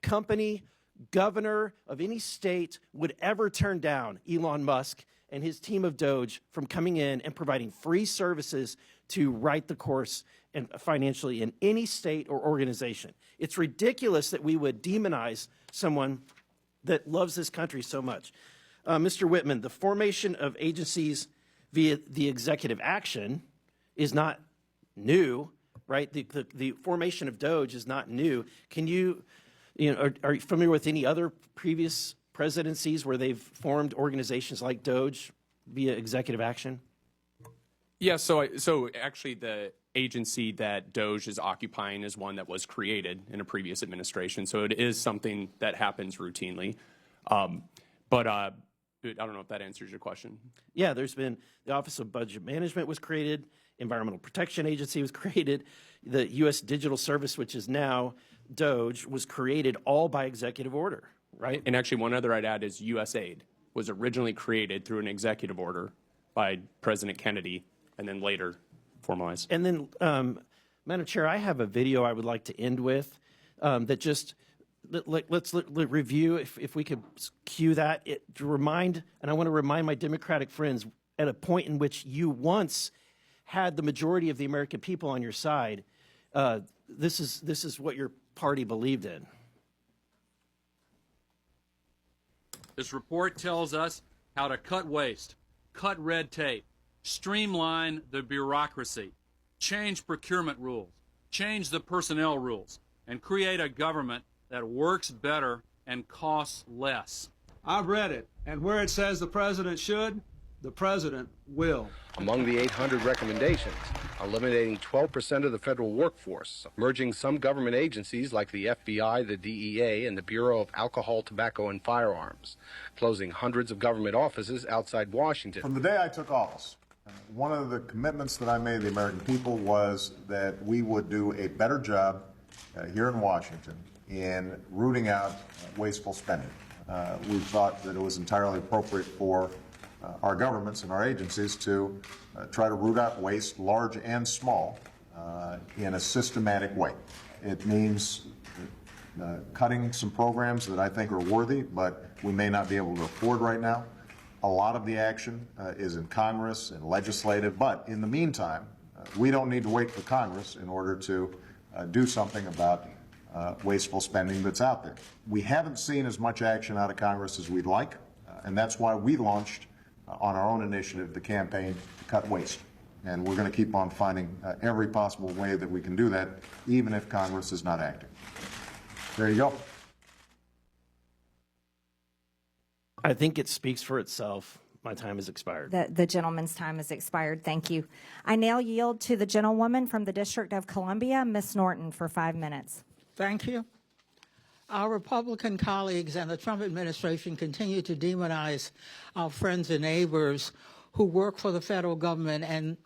company, governor of any state would ever turn down Elon Musk and his team of DOGE from coming in and providing free services to right the course and financially in any state or organization. It's ridiculous that we would demonize someone that loves this country so much. Mr. Whitman, the formation of agencies via the executive action is not new, right? The formation of DOGE is not new. Can you are you familiar with any other previous presidencies where they've formed organizations like DOGE via executive action? Yeah, so actually the agency that DOGE is occupying is one that was created in a previous administration, so it is something that happens routinely. But I don't know if that answers your question. Yeah, there's been the Office of Budget Management was created, Environmental Protection Agency was created, the U.S. Digital Service, which is now DOGE, was created all by executive order, right? And actually one other I'd add is USAID was originally created through an executive order by President Kennedy and then later formalized. And then, Madam Chair, I have a video I would like to end with that just, let's review, if we could cue that, to remind, and I want to remind my Democratic friends, at a point in which you once had the majority of the American people on your side, this is what your party believed in. This report tells us how to cut waste, cut red tape, streamline the bureaucracy, change procurement rules, change the personnel rules, and create a government that works better and costs less. I've read it, and where it says the president should, the president will. Among the 800 recommendations, eliminating 12% of the federal workforce, merging some government agencies like the FBI, the DEA, and the Bureau of Alcohol, Tobacco, and Firearms, closing hundreds of government offices outside Washington. From the day I took office, one of the commitments that I made to the American people was that we would do a better job here in Washington in rooting out wasteful spending. We thought that it was entirely appropriate for our governments and our agencies to try to root out waste, large and small, in a systematic way. It means cutting some programs that I think are worthy, but we may not be able to afford right now. A lot of the action is in Congress and legislative, but in the meantime, we don't need to wait for Congress in order to do something about wasteful spending that's out there. We haven't seen as much action out of Congress as we'd like, and that's why we launched on our own initiative the campaign to cut waste. And we're going to keep on finding every possible way that we can do that, even if Congress is not acting. There you go. I think it speaks for itself. My time has expired. The gentleman's time has expired. Thank you. I now yield to the gentlewoman from the District of Columbia, Ms. Norton, for 5 minutes. Thank you. Our Republican colleagues and the Trump administration continue to demonize our friends and neighbors who work for the federal government and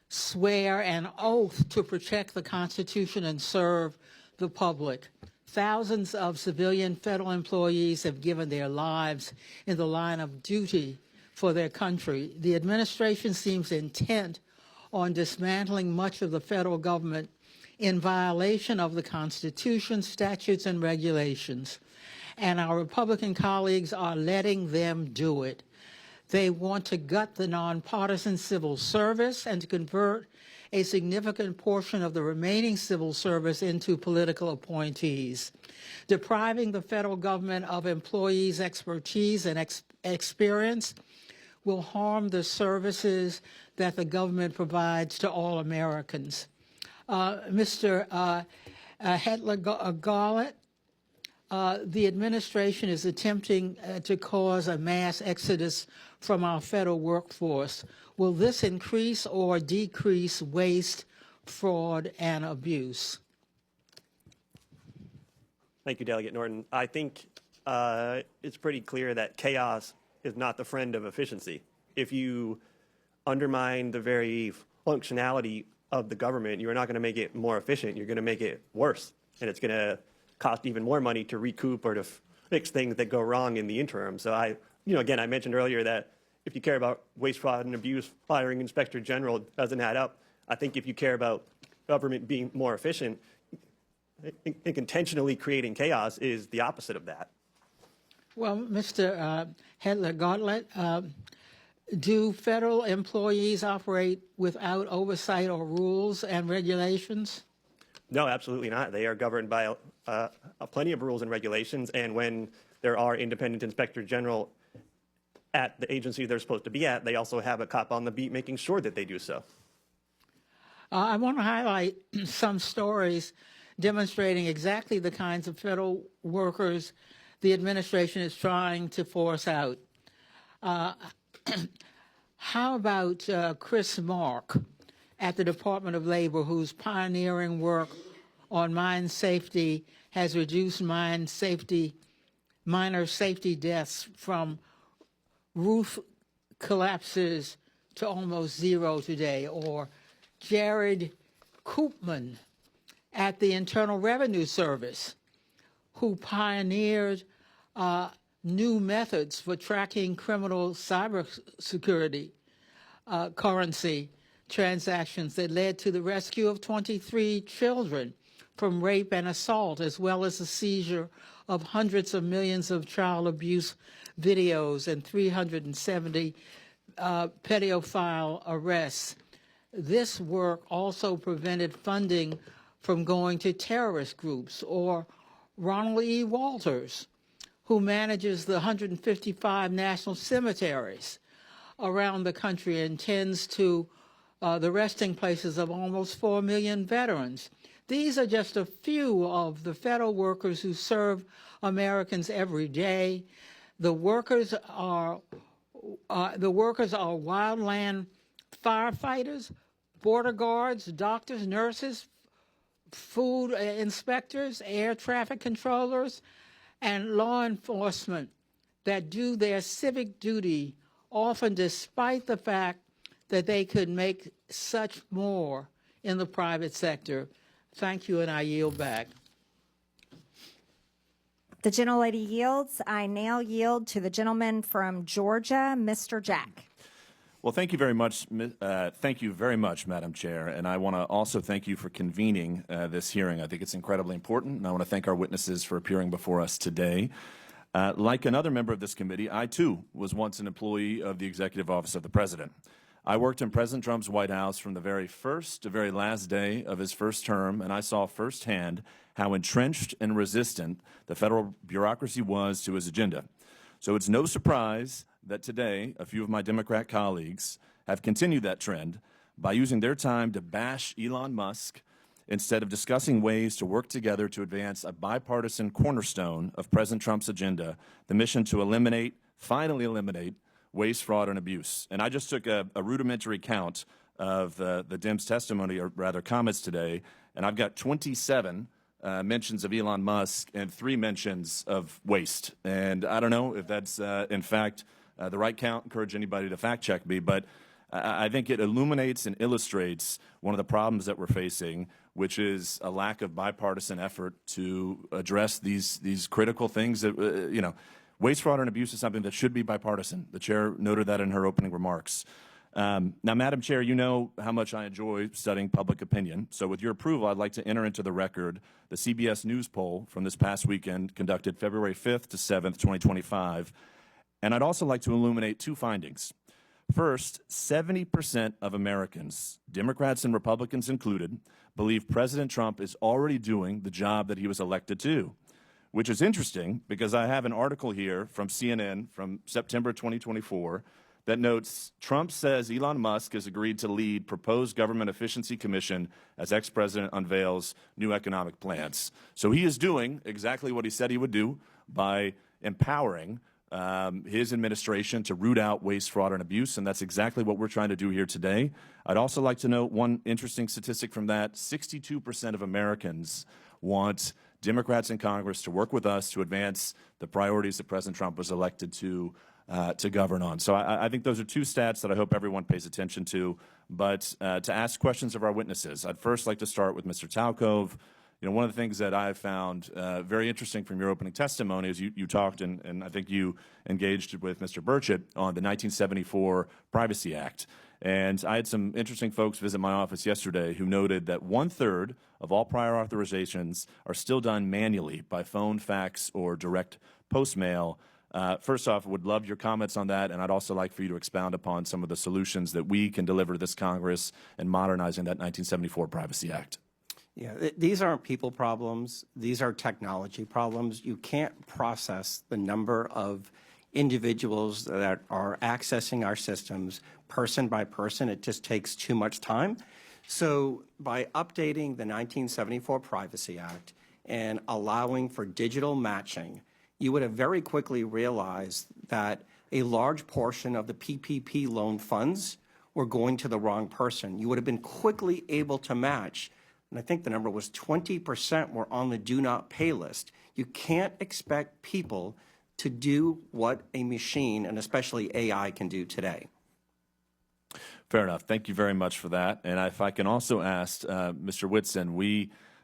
swear an oath to protect the Constitution and serve the public. Thousands of civilian federal employees have given their lives in the line of duty for their country. The administration seems intent on dismantling much of the federal government in violation of the Constitution, statutes, and regulations. And our Republican colleagues are letting them do it. They want to gut the nonpartisan civil service and to convert a significant portion of the remaining civil service into political appointees. Depriving the federal government of employees' expertise and experience will harm the services that the government provides to all Americans. Mr. Hetler-Garlett, the administration is attempting to cause a mass exodus from our federal workforce. Will this increase or decrease waste, fraud, and abuse? Thank you, Delegate Norton. I think it's pretty clear that chaos is not the friend of efficiency. If you undermine the very functionality of the government, you're not going to make it more efficient. You're going to make it worse, and it's going to cost even more money to recoup or to fix things that go wrong in the interim. So again, I mentioned earlier that if you care about waste, fraud, and abuse, firing Inspector General doesn't add up. I think if you care about government being more efficient, intentionally creating chaos is the opposite of that. Well, Mr. Hetler-Garlett, do federal employees operate without oversight or rules and regulations? No, absolutely not. They are governed by plenty of rules and regulations, and when there are independent inspector general at the agency they're supposed to be at, they also have a cop on the beat making sure that they do so. I want to highlight some stories demonstrating exactly the kinds of federal workers the administration is trying to force out. How about Chris Mark at the Department of Labor, whose pioneering work on mine safety has reduced minor safety deaths from roof collapses to almost zero today? Or Jared Koopman at the Internal Revenue Service, who pioneered new methods for tracking criminal cybersecurity currency transactions that led to the rescue of 23 children from rape and assault, as well as the seizure of hundreds of millions of child abuse videos and 370 pedophile arrests. This work also prevented funding from going to terrorist groups. Or Ronald E. Walters, who manages the 155 national cemeteries around the country and tends to the resting places of almost 4 million veterans. These are just a few of the federal workers who serve Americans every day. The workers are wildland firefighters, border guards, doctors, nurses, food inspectors, air traffic controllers, and law enforcement that do their civic duty, often despite the fact that they could make such more in the private sector. Thank you, and I yield back. The gentlelady yields. I now yield to the gentleman from Georgia, Mr. Jack. Well, thank you very much. Thank you very much, Madam Chair. And I want to also thank you for convening this hearing. I think it's incredibly important, and I want to thank our witnesses for appearing before us today. Like another member of this committee, I too was once an employee of the Executive Office of the President. I worked in President Trump's White House from the very first to very last day of his first term, and I saw firsthand how entrenched and resistant the federal bureaucracy was to his agenda. So it's no surprise that today a few of my Democrat colleagues have continued that trend by using their time to bash Elon Musk instead of discussing ways to work together to advance a bipartisan cornerstone of President Trump's agenda, the mission to finally eliminate waste, fraud, and abuse. And I just took a rudimentary count of the Dems' testimony, or rather comments today, and I've got 27 mentions of Elon Musk and 3 mentions of waste. And I don't know if that's, in fact, the right count. Encourage anybody to fact check me, but I think it illuminates and illustrates one of the problems that we're facing, which is a lack of bipartisan effort to address these critical things that, waste, fraud, and abuse is something that should be bipartisan. The chair noted that in her opening remarks. Now, Madam Chair, you know how much I enjoy studying public opinion. So with your approval, I'd like to enter into the record the CBS News poll from this past weekend conducted February 5th to 7th, 2025. And I'd also like to illuminate 2 findings. First, 70% of Americans, Democrats and Republicans included, believe President Trump is already doing the job that he was elected to, which is interesting because I have an article here from CNN from September 2024 that notes Trump says Elon Musk has agreed to lead proposed government efficiency commission as ex-president unveils new economic plans. So he is doing exactly what he said he would do by empowering his administration to root out waste, fraud, and abuse, and that's exactly what we're trying to do here today. I'd also like to note one interesting statistic from that. 62% of Americans want Democrats in Congress to work with us to advance the priorities that President Trump was elected to govern on. So I think those are 2 stats that I hope everyone pays attention to. But to ask questions of our witnesses, I'd first like to start with Mr. Talcove. One of the things that I've found very interesting from your opening testimony is you talked, and I think you engaged with Mr. Burchett on the 1974 Privacy Act. And I had some interesting folks visit my office yesterday who noted that 1/3 of all prior authorizations are still done manually by phone, fax, or direct postmail. First off, would love your comments on that, and I'd also like for you to expound upon some of the solutions that we can deliver to this Congress in modernizing that 1974 Privacy Act. Yeah, these aren't people problems. These are technology problems. You can't process the number of individuals that are accessing our systems person by person. It just takes too much time. So by updating the 1974 Privacy Act and allowing for digital matching, you would have very quickly realized that a large portion of the PPP loan funds were going to the wrong person. You would have been quickly able to match, and I think the number was 20% were on the do not pay list. You can't expect people to do what a machine, and especially AI, can do today. Fair enough. Thank you very much for that. And if I can also ask Mr. Whitson,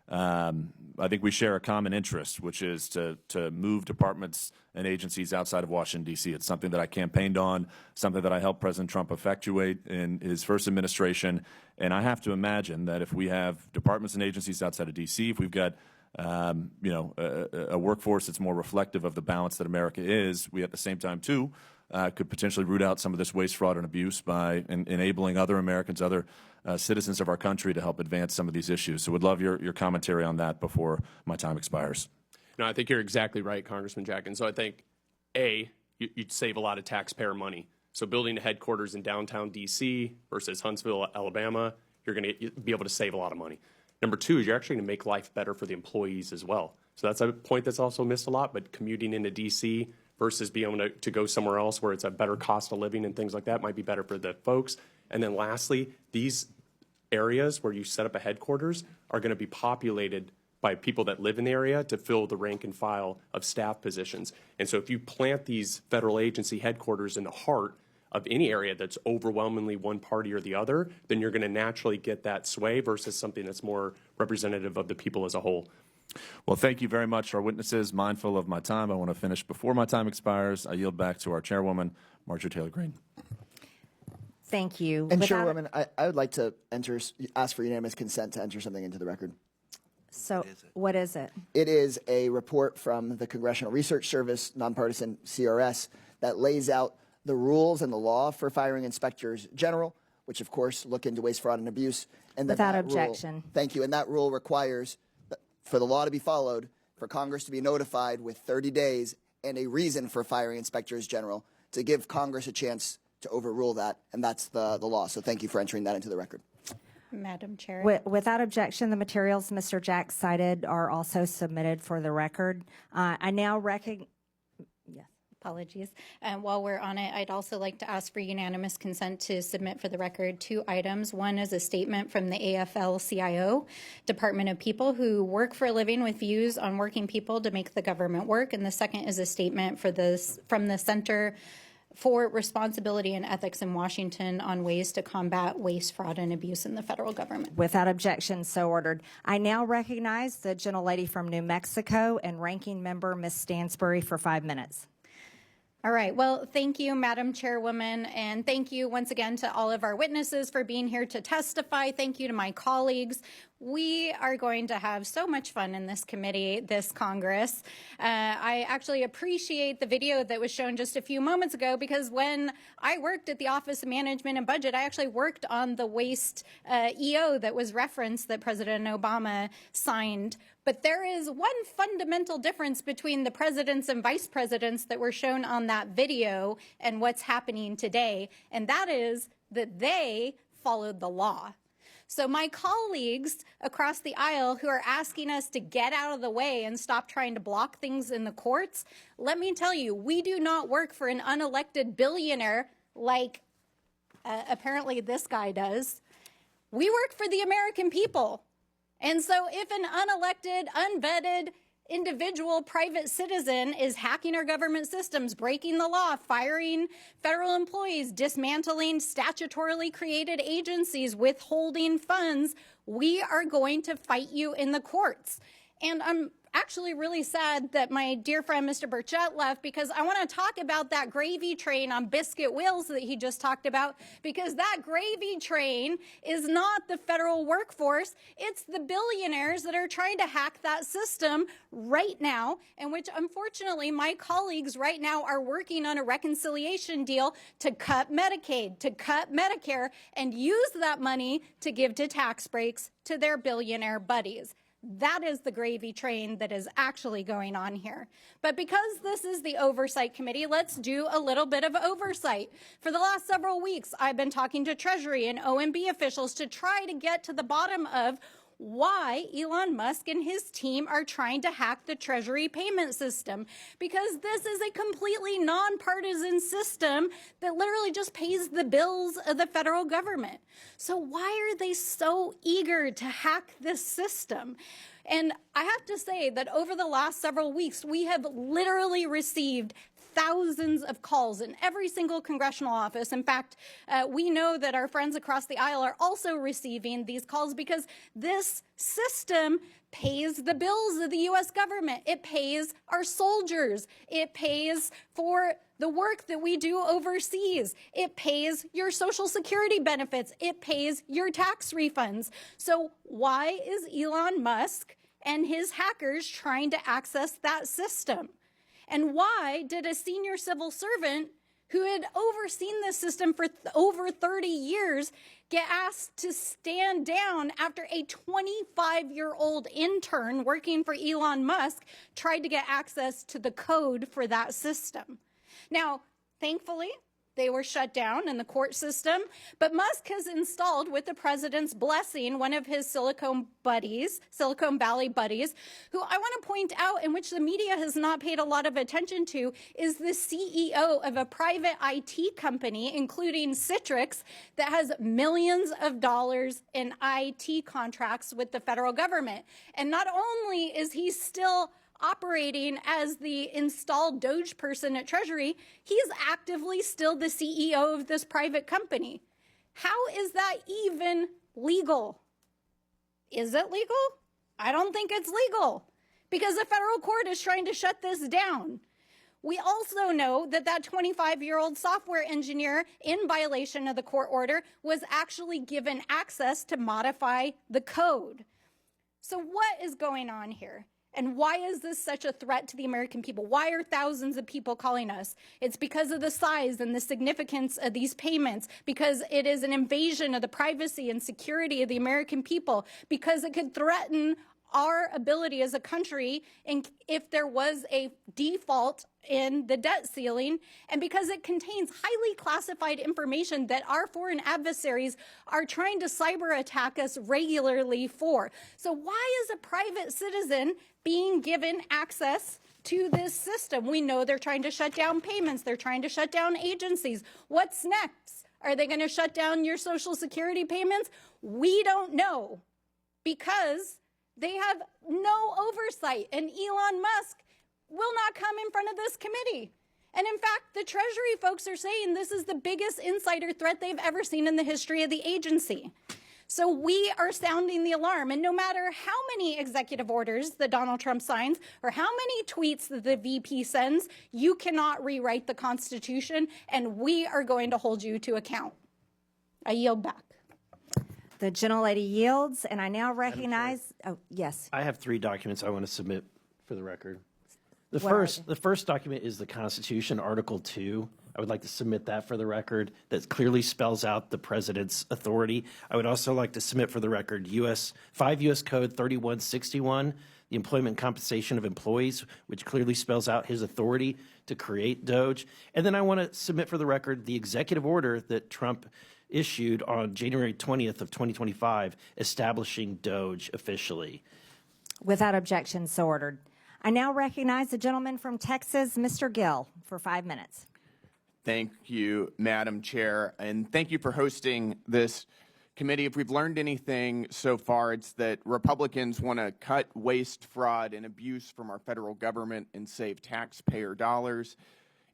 I think we share a common interest, which is to move departments and agencies outside of Washington, D.C. It's something that I campaigned on, something that I helped President Trump effectuate in his first administration. And I have to imagine that if we have departments and agencies outside of D.C., if we've got a workforce that's more reflective of the balance that America is, we at the same time, too, could potentially root out some of this waste, fraud, and abuse by enabling other Americans, other citizens of our country to help advance some of these issues. So would love your commentary on that before my time expires. No, I think you're exactly right, Congressman Jack. And so I think, you'd save a lot of taxpayer money. So building a headquarters in downtown D.C. versus Huntsville, Alabama, you're going to be able to save a lot of money. Number 2 is you're actually going to make life better for the employees as well. So that's a point that's also missed a lot, but commuting into D.C. versus being able to go somewhere else where it's a better cost of living and things like that might be better for the folks. And then lastly, these areas where you set up a headquarters are going to be populated by people that live in the area to fill the rank and file of staff positions. And so if you plant these federal agency headquarters in the heart of any area that's overwhelmingly one party or the other, then you're going to naturally get that sway versus something that's more representative of the people as a whole. Well, thank you very much, our witnesses. Mindful of my time, I want to finish before my time expires. I yield back to our chairwoman, Marjorie Taylor Greene. Thank you. And Without- Chairwoman, I would like to ask for unanimous consent to enter something into the record. So what is it? It is a report from the Congressional Research Service, nonpartisan CRS, that lays out the rules and the law for firing inspectors general, which of course look into waste, fraud, and abuse. And Without that rule- objection. Thank you. And that rule requires, for the law to be followed, for Congress to be notified with 30 days and a reason for firing inspectors general to give Congress a chance to overrule that. And that's the law. So thank you for entering that into the record. Madam Chair. Without objection, the materials Mr. Jack cited are also submitted for the record. I now recognize. Apologies. While we're on it, I'd also like to ask for unanimous consent to submit for the record 2 items. One is a statement from the AFL-CIO, Department of People who work for a living with views on working people to make the government work. And the second is a statement from the Center for Responsibility and Ethics in Washington on ways to combat waste, fraud, and abuse in the federal government. Without objection, so ordered. I now recognize the gentlelady from New Mexico and ranking member Ms. Stansbury for 5 minutes. All right. Well, thank you, Madam Chairwoman, and thank you once again to all of our witnesses for being here to testify. Thank you to my colleagues. We are going to have so much fun in this committee, this Congress. I actually appreciate the video that was shown just a few moments ago because when I worked at the Office of Management and Budget, I actually worked on the waste EO that was referenced that President Obama signed. But there is one fundamental difference between the presidents and vice presidents that were shown on that video and what's happening today, and that is that they followed the law. So my colleagues across the aisle who are asking us to get out of the way and stop trying to block things in the courts, let me tell you, we do not work for an unelected billionaire like apparently this guy does. We work for the American people. And so if an unelected, unvetted individual private citizen is hacking our government systems, breaking the law, firing federal employees, dismantling statutorily created agencies, withholding funds, we are going to fight you in the courts. And I'm actually really sad that my dear friend Mr. Burchett left because I want to talk about that gravy train on biscuit wheels that he just talked about, because that gravy train is not the federal workforce. It's the billionaires that are trying to hack that system right now, and which unfortunately my colleagues right now are working on a reconciliation deal to cut Medicaid, to cut Medicare, and use that money to give to tax breaks to their billionaire buddies. That is the gravy train that is actually going on here. But because this is the Oversight Committee, let's do a little bit of oversight. For the last several weeks, I've been talking to Treasury and OMB officials to try to get to the bottom of why Elon Musk and his team are trying to hack the Treasury payment system, because this is a completely nonpartisan system that literally just pays the bills of the federal government. So why are they so eager to hack this system? And I have to say that over the last several weeks, we have literally received thousands of calls in every single congressional office. In fact, we know that our friends across the aisle are also receiving these calls because this system pays the bills of the U.S. government. It pays our soldiers. It pays for the work that we do overseas. It pays your Social Security benefits. It pays your tax refunds. So why is Elon Musk and his hackers trying to access that system? And why did a senior civil servant who had overseen this system for over 30 years get asked to stand down after a 25-year-old intern working for Elon Musk tried to get access to the code for that system? Now, thankfully, they were shut down in the court system, but Musk has installed, with the president's blessing, one of his Silicon Valley buddies, who I want to point out, in which the media has not paid a lot of attention to, is the CEO of a private IT company, including Citrix, that has millions of dollars in IT contracts with the federal government. And not only is he still operating as the installed DOGE person at Treasury, he's actively still the CEO of this private company. How is that even legal? Is it legal? I don't think it's legal because the federal court is trying to shut this down. We also know that that 25-year-old software engineer, in violation of the court order, was actually given access to modify the code. So what is going on here? And why is this such a threat to the American people? Why are thousands of people calling us? It's because of the size and the significance of these payments, because it is an invasion of the privacy and security of the American people, because it could threaten our ability as a country if there was a default in the debt ceiling, and because it contains highly classified information that our foreign adversaries are trying to cyber attack us regularly for. So why is a private citizen being given access to this system? We know they're trying to shut down payments. They're trying to shut down agencies. What's next? Are they going to shut down your Social Security payments? We don't know, because they have no oversight, and Elon Musk will not come in front of this committee. And in fact, the Treasury folks are saying this is the biggest insider threat they've ever seen in the history of the agency. So we are sounding the alarm, and no matter how many executive orders that Donald Trump signs or how many tweets that the VP sends, you cannot rewrite the Constitution, and we are going to hold you to account. I yield back. The gentlelady yields, and I now recognize, oh, yes. I have 3 documents I want to submit for the record. The What first document is the Constitution, Article 2. I would like to submit that for the record. That clearly spells out the president's authority. I would also like to submit for the record 5 U.S. Code 3161, the employment compensation of employees, which clearly spells out his authority to create DOGE. And then I want to submit for the record the executive order that Trump issued on January 20th of 2025, establishing DOGE officially. Without objection, so ordered. I now recognize the gentleman from Texas, Mr. Gill, for 5 minutes. Thank you, Madam Chair, and thank you for hosting this committee. If we've learned anything so far, it's that Republicans want to cut waste, fraud, and abuse from our federal government and save taxpayer dollars,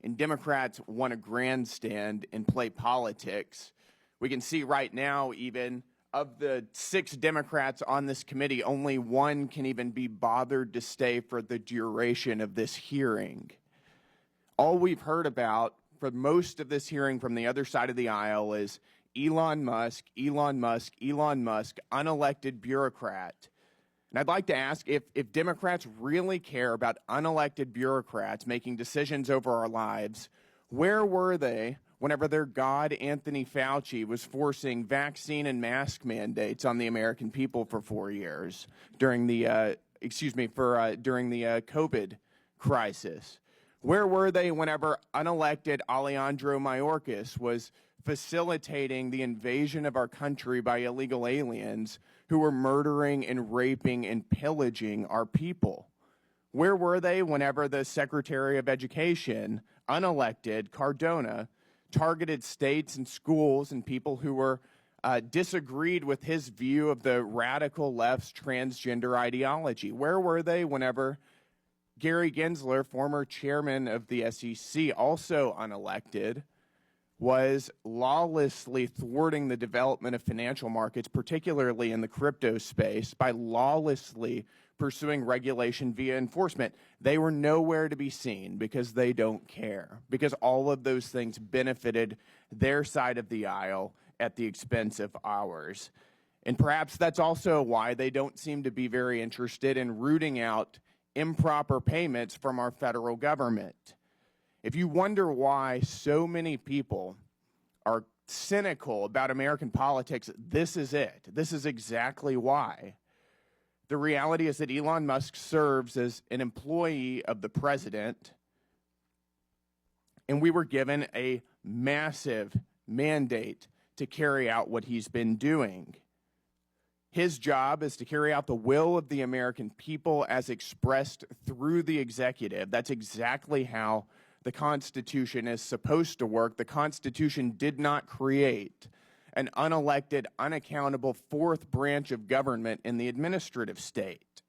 and Democrats want to grandstand and play politics. We can see right now, even, of the 6 Democrats on this committee, only 1 can even be bothered to stay for the duration of this hearing. All we've heard about for most of this hearing from the other side of the aisle is Elon Musk, Elon Musk, Elon Musk, unelected bureaucrat. And I'd like to ask if Democrats really care about unelected bureaucrats making decisions over our lives, where were they whenever their god, Anthony Fauci, was forcing vaccine and mask mandates on the American people for 4 years during the, during the COVID crisis? Where were they whenever unelected Alejandro Mayorkas was facilitating the invasion of our country by illegal aliens who were murdering and raping and pillaging our people? Where were they whenever the Secretary of Education, unelected Cardona, targeted states and schools and people who were disagreed with his view of the radical left's transgender ideology? Where were they whenever Gary Gensler, former chairman of the SEC, also unelected, was lawlessly thwarting the development of financial markets, particularly in the crypto space, by lawlessly pursuing regulation via enforcement? They were nowhere to be seen because they don't care, because all of those things benefited their side of the aisle at the expense of ours. And perhaps that's also why they don't seem to be very interested in rooting out improper payments from our federal government. If you wonder why so many people are cynical about American politics, this is it. This is exactly why. The reality is that Elon Musk serves as an employee of the president, and we were given a massive mandate to carry out what he's been doing. His job is to carry out the will of the American people as expressed through the executive. That's exactly how the Constitution is supposed to work. The Constitution did not create an unelected, unaccountable 4th branch of government in the administrative state.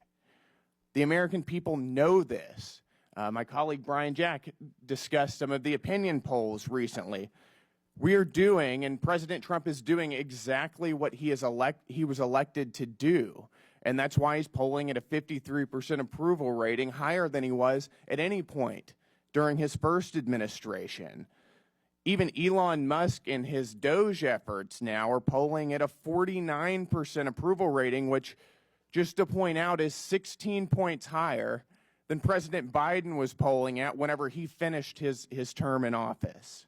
The American people know this. My colleague Brian Jack discussed some of the opinion polls recently. We are doing, and President Trump is doing, exactly what he was elected to do. And that's why he's polling at a 53% approval rating, higher than he was at any point during his first administration. Even Elon Musk and his DOGE efforts now are polling at a 49% approval rating, which, just to point out, is 16 points higher than President Biden was polling at whenever he finished his term in office.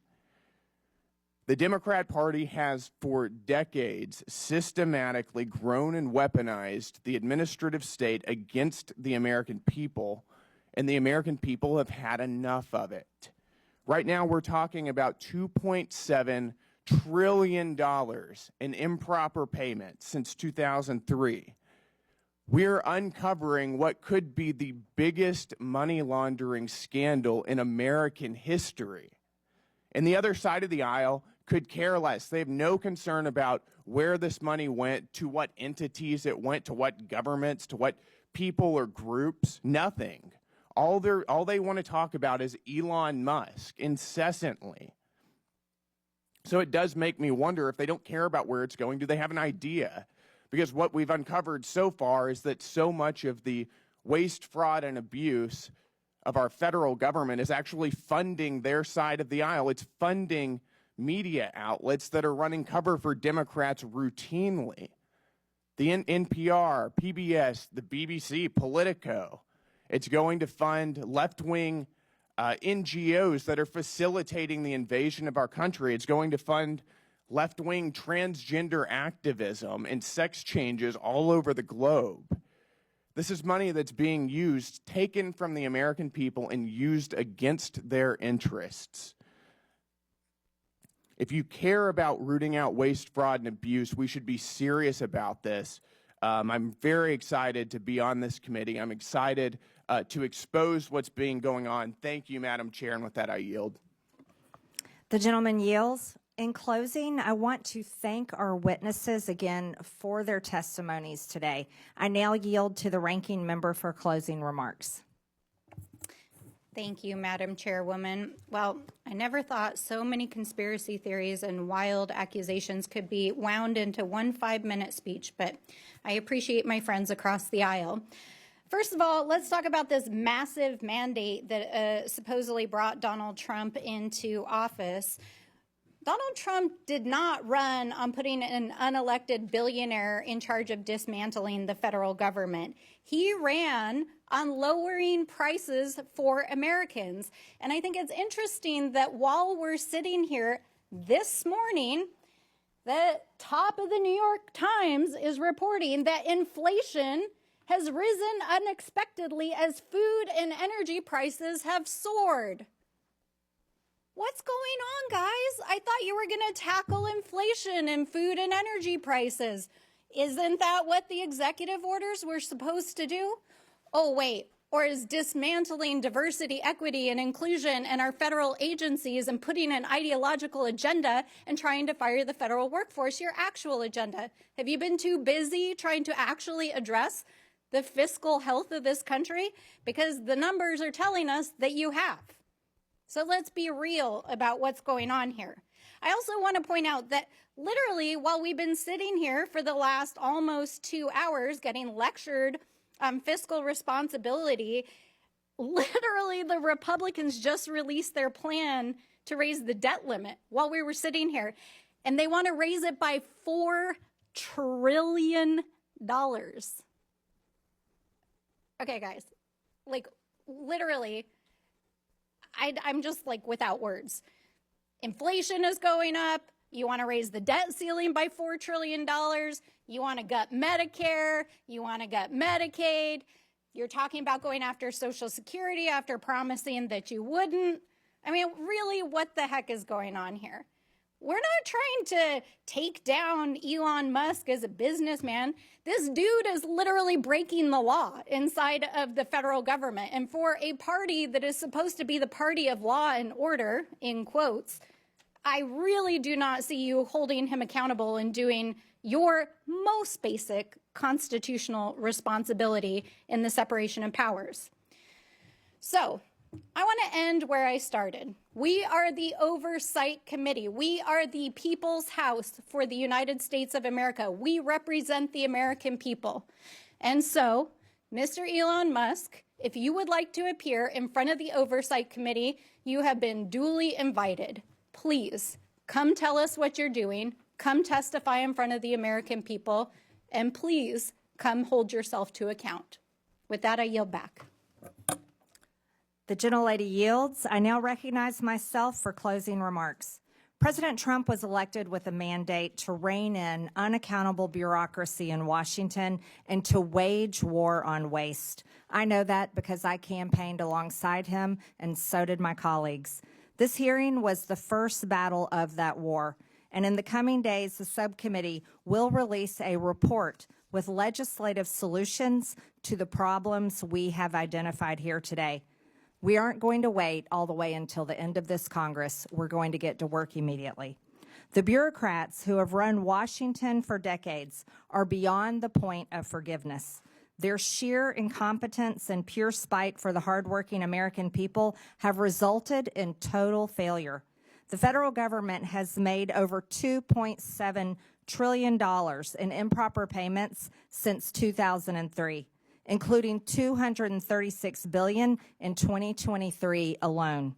The Democrat Party has for decades systematically grown and weaponized the administrative state against the American people, and the American people have had enough of it. Right now, we're talking about $2.7 trillion in improper payments since 2003. We're uncovering what could be the biggest money laundering scandal in American history. And the other side of the aisle could care less. They have no concern about where this money went, to what entities it went, to what governments, to what people or groups. Nothing. All they want to talk about is Elon Musk incessantly. So it does make me wonder, if they don't care about where it's going, do they have an idea? Because what we've uncovered so far is that so much of the waste, fraud, and abuse of our federal government is actually funding their side of the aisle. It's funding media outlets that are running cover for Democrats routinely. The NPR, PBS, the BBC, Politico. It's going to fund left-wing NGOs that are facilitating the invasion of our country. It's going to fund left-wing transgender activism and sex changes all over the globe. This is money that's being used, taken from the American people, and used against their interests. If you care about rooting out waste, fraud, and abuse, we should be serious about this. I'm very excited to be on this committee. I'm excited to expose what's being going on. Thank you, Madam Chair, and with that, I yield. The gentleman yields. In closing, I want to thank our witnesses again for their testimonies today. I now yield to the ranking member for closing remarks. Thank you, Madam Chairwoman. Well, I never thought so many conspiracy theories and wild accusations could be wound into one 5-minute speech, but I appreciate my friends across the aisle. First of all, let's talk about this massive mandate that supposedly brought Donald Trump into office. Donald Trump did not run on putting an unelected billionaire in charge of dismantling the federal government. He ran on lowering prices for Americans. And I think it's interesting that while we're sitting here this morning, the top of the New York Times is reporting that inflation has risen unexpectedly as food and energy prices have soared. What's going on, guys? I thought you were going to tackle inflation and food and energy prices. Isn't that what the executive orders were supposed to do? Oh, wait. Or is dismantling diversity, equity, and inclusion in our federal agencies and putting an ideological agenda and trying to fire the federal workforce your actual agenda? Have you been too busy trying to actually address the fiscal health of this country? Because the numbers are telling us that you have. So let's be real about what's going on here. I also want to point out that literally while we've been sitting here for the last almost 2 hours getting lectured on fiscal responsibility, literally the Republicans just released their plan to raise the debt limit while we were sitting here. And they want to raise it by $4 trillion. Okay, guys, like literally, I'm just like without words. Inflation is going up. You want to raise the debt ceiling by $4 trillion. You want to gut Medicare. You want to gut Medicaid. You're talking about going after Social Security after promising that you wouldn't. I mean, really, what the heck is going on here? We're not trying to take down Elon Musk as a businessman. This dude is literally breaking the law inside of the federal government. And for a party that is supposed to be the party of law and order, in quotes, I really do not see you holding him accountable and doing your most basic constitutional responsibility in the separation of powers. So, I want to end where I started. We are the Oversight Committee. We are the People's House for the United States of America. We represent the American people. And so, Mr. Elon Musk If you would like to appear in front of the Oversight Committee, you have been duly invited. Please come tell us what you're doing, come testify in front of the American people, and please come hold yourself to account. With that, I yield back. The gentlelady yields. I now recognize myself for closing remarks. President Trump was elected with a mandate to rein in unaccountable bureaucracy in Washington and to wage war on waste. I know that because I campaigned alongside him, and so did my colleagues. This hearing was the first battle of that war, and in the coming days, the subcommittee will release a report with legislative solutions to the problems we have identified here today. We aren't going to wait all the way until the end of this Congress. We're going to get to work immediately. The bureaucrats who have run Washington for decades are beyond the point of forgiveness. Their sheer incompetence and pure spite for the hardworking American people have resulted in total failure. The federal government has made over $2.7 trillion in improper payments since 2003. Including $236 billion in 2023 alone.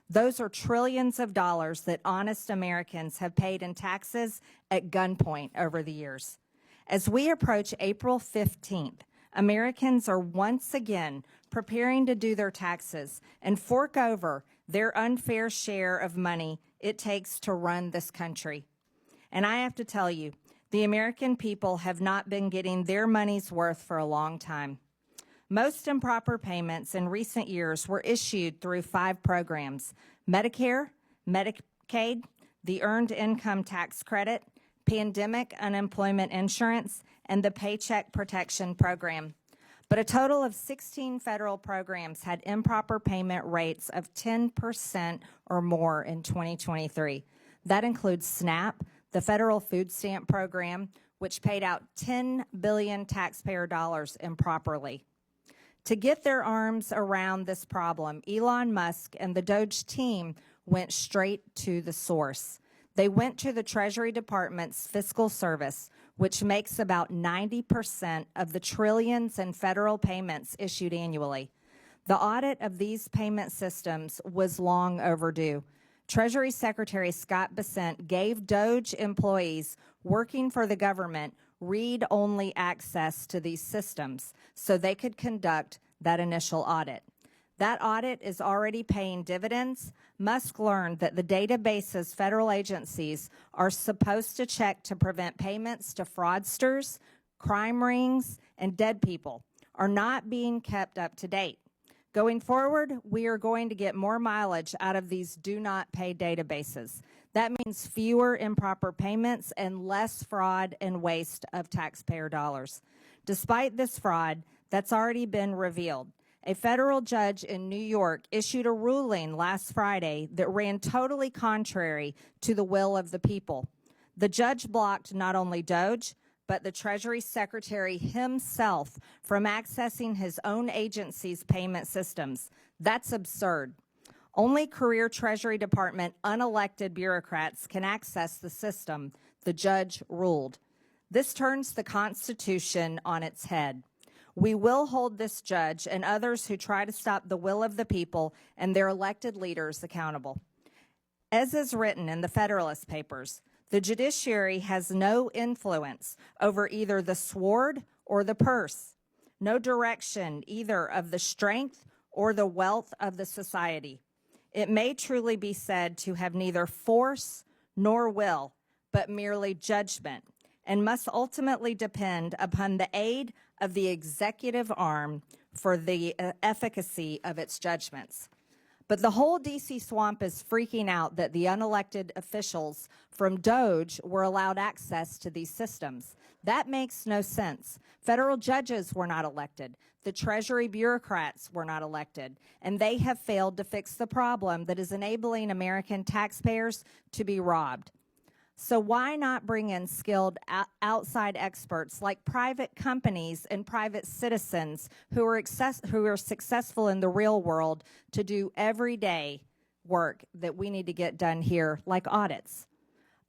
Those are trillions of dollars that honest Americans have paid in taxes at gunpoint over the years. As we approach April 15th, Americans are once again preparing to do their taxes and fork over their unfair share of money it takes to run this country. And I have to tell you, the American people have not been getting their money's worth for a long time. Most improper payments in recent years were issued through 5 programs: Medicare, Medicaid, the Earned Income Tax Credit, Pandemic Unemployment Insurance, and the Paycheck Protection Program. But a total of 16 federal programs had improper payment rates of 10% or more in 2023. That includes SNAP, the federal food stamp program, which paid out $10 billion taxpayer dollars improperly. To get their arms around this problem, Elon Musk and the DOGE team went straight to the source. They went to the Treasury Department's Fiscal Service, which makes about 90% of the trillions in federal payments issued annually. The audit of these payment systems was long overdue. Treasury Secretary Scott Bessent gave DOGE employees working for the government read-only access to these systems so they could conduct that initial audit. That audit is already paying dividends. Musk learned that the databases federal agencies are supposed to check to prevent payments to fraudsters, crime rings, and dead people are not being kept up to date. Going forward, we are going to get more mileage out of these do-not-pay databases. That means fewer improper payments and less fraud and waste of taxpayer dollars. Despite this fraud that's already been revealed, a federal judge in New York issued a ruling last Friday that ran totally contrary to the will of the people. The judge blocked not only DOGE, but the Treasury Secretary himself from accessing his own agency's payment systems. That's absurd. Only career Treasury Department unelected bureaucrats can access the system, the judge ruled. This turns the Constitution on its head. We will hold this judge and others who try to stop the will of the people and their elected leaders accountable. As is written in the Federalist Papers, the judiciary has no influence over either the sword or the purse, no direction either of the strength or the wealth of the society. It may truly be said to have neither force nor will, but merely judgment, and must ultimately depend upon the aid of the executive arm for the efficacy of its judgments. But the whole D.C. swamp is freaking out that the unelected officials from DOGE were allowed access to these systems. That makes no sense. Federal judges were not elected. The Treasury bureaucrats were not elected. And they have failed to fix the problem that is enabling American taxpayers to be robbed. So why not bring in skilled outside experts like private companies and private citizens who are successful in the real world to do everyday work that we need to get done here, like audits?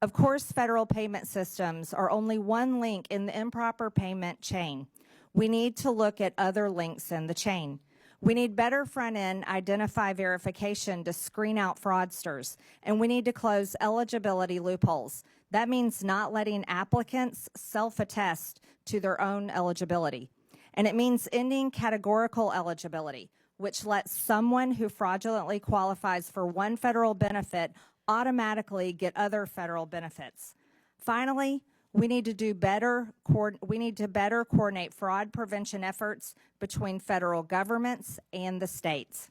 Of course, federal payment systems are only one link in the improper payment chain. We need to look at other links in the chain. We need better front-end identify verification to screen out fraudsters, and we need to close eligibility loopholes. That means not letting applicants self-attest to their own eligibility. And it means ending categorical eligibility, which lets someone who fraudulently qualifies for one federal benefit automatically get other federal benefits. Finally, we need to better coordinate fraud prevention efforts between federal governments and the states.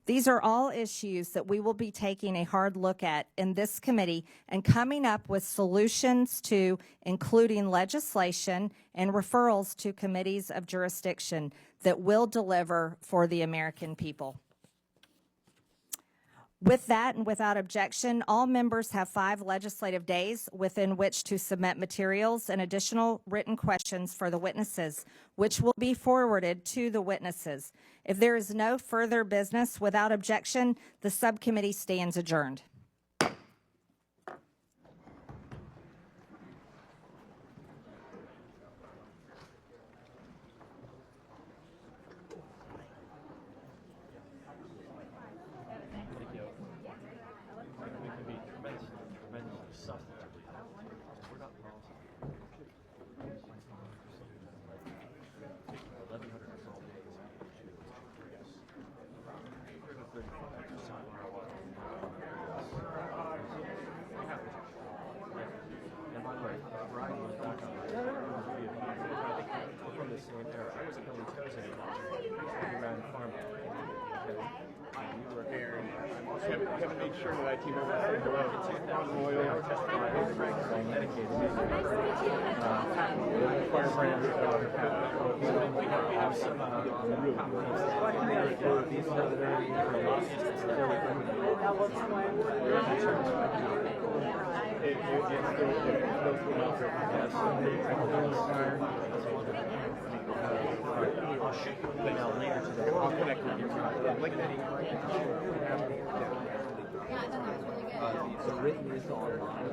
These are all issues that we will be taking a hard look at in this committee and coming up with solutions to, including legislation and referrals to committees of jurisdiction that will deliver for the American people. With that and without objection, all members have 5 legislative days within which to submit materials and additional written questions for the witnesses, which will be forwarded to the witnesses. If there is no further business without objection, the subcommittee stands adjourned. Kevin made sure that I team over to say hello. Loyal, firebrand. We have some I'll shoot you an email later today. I'll connect with you. Like that the written is online.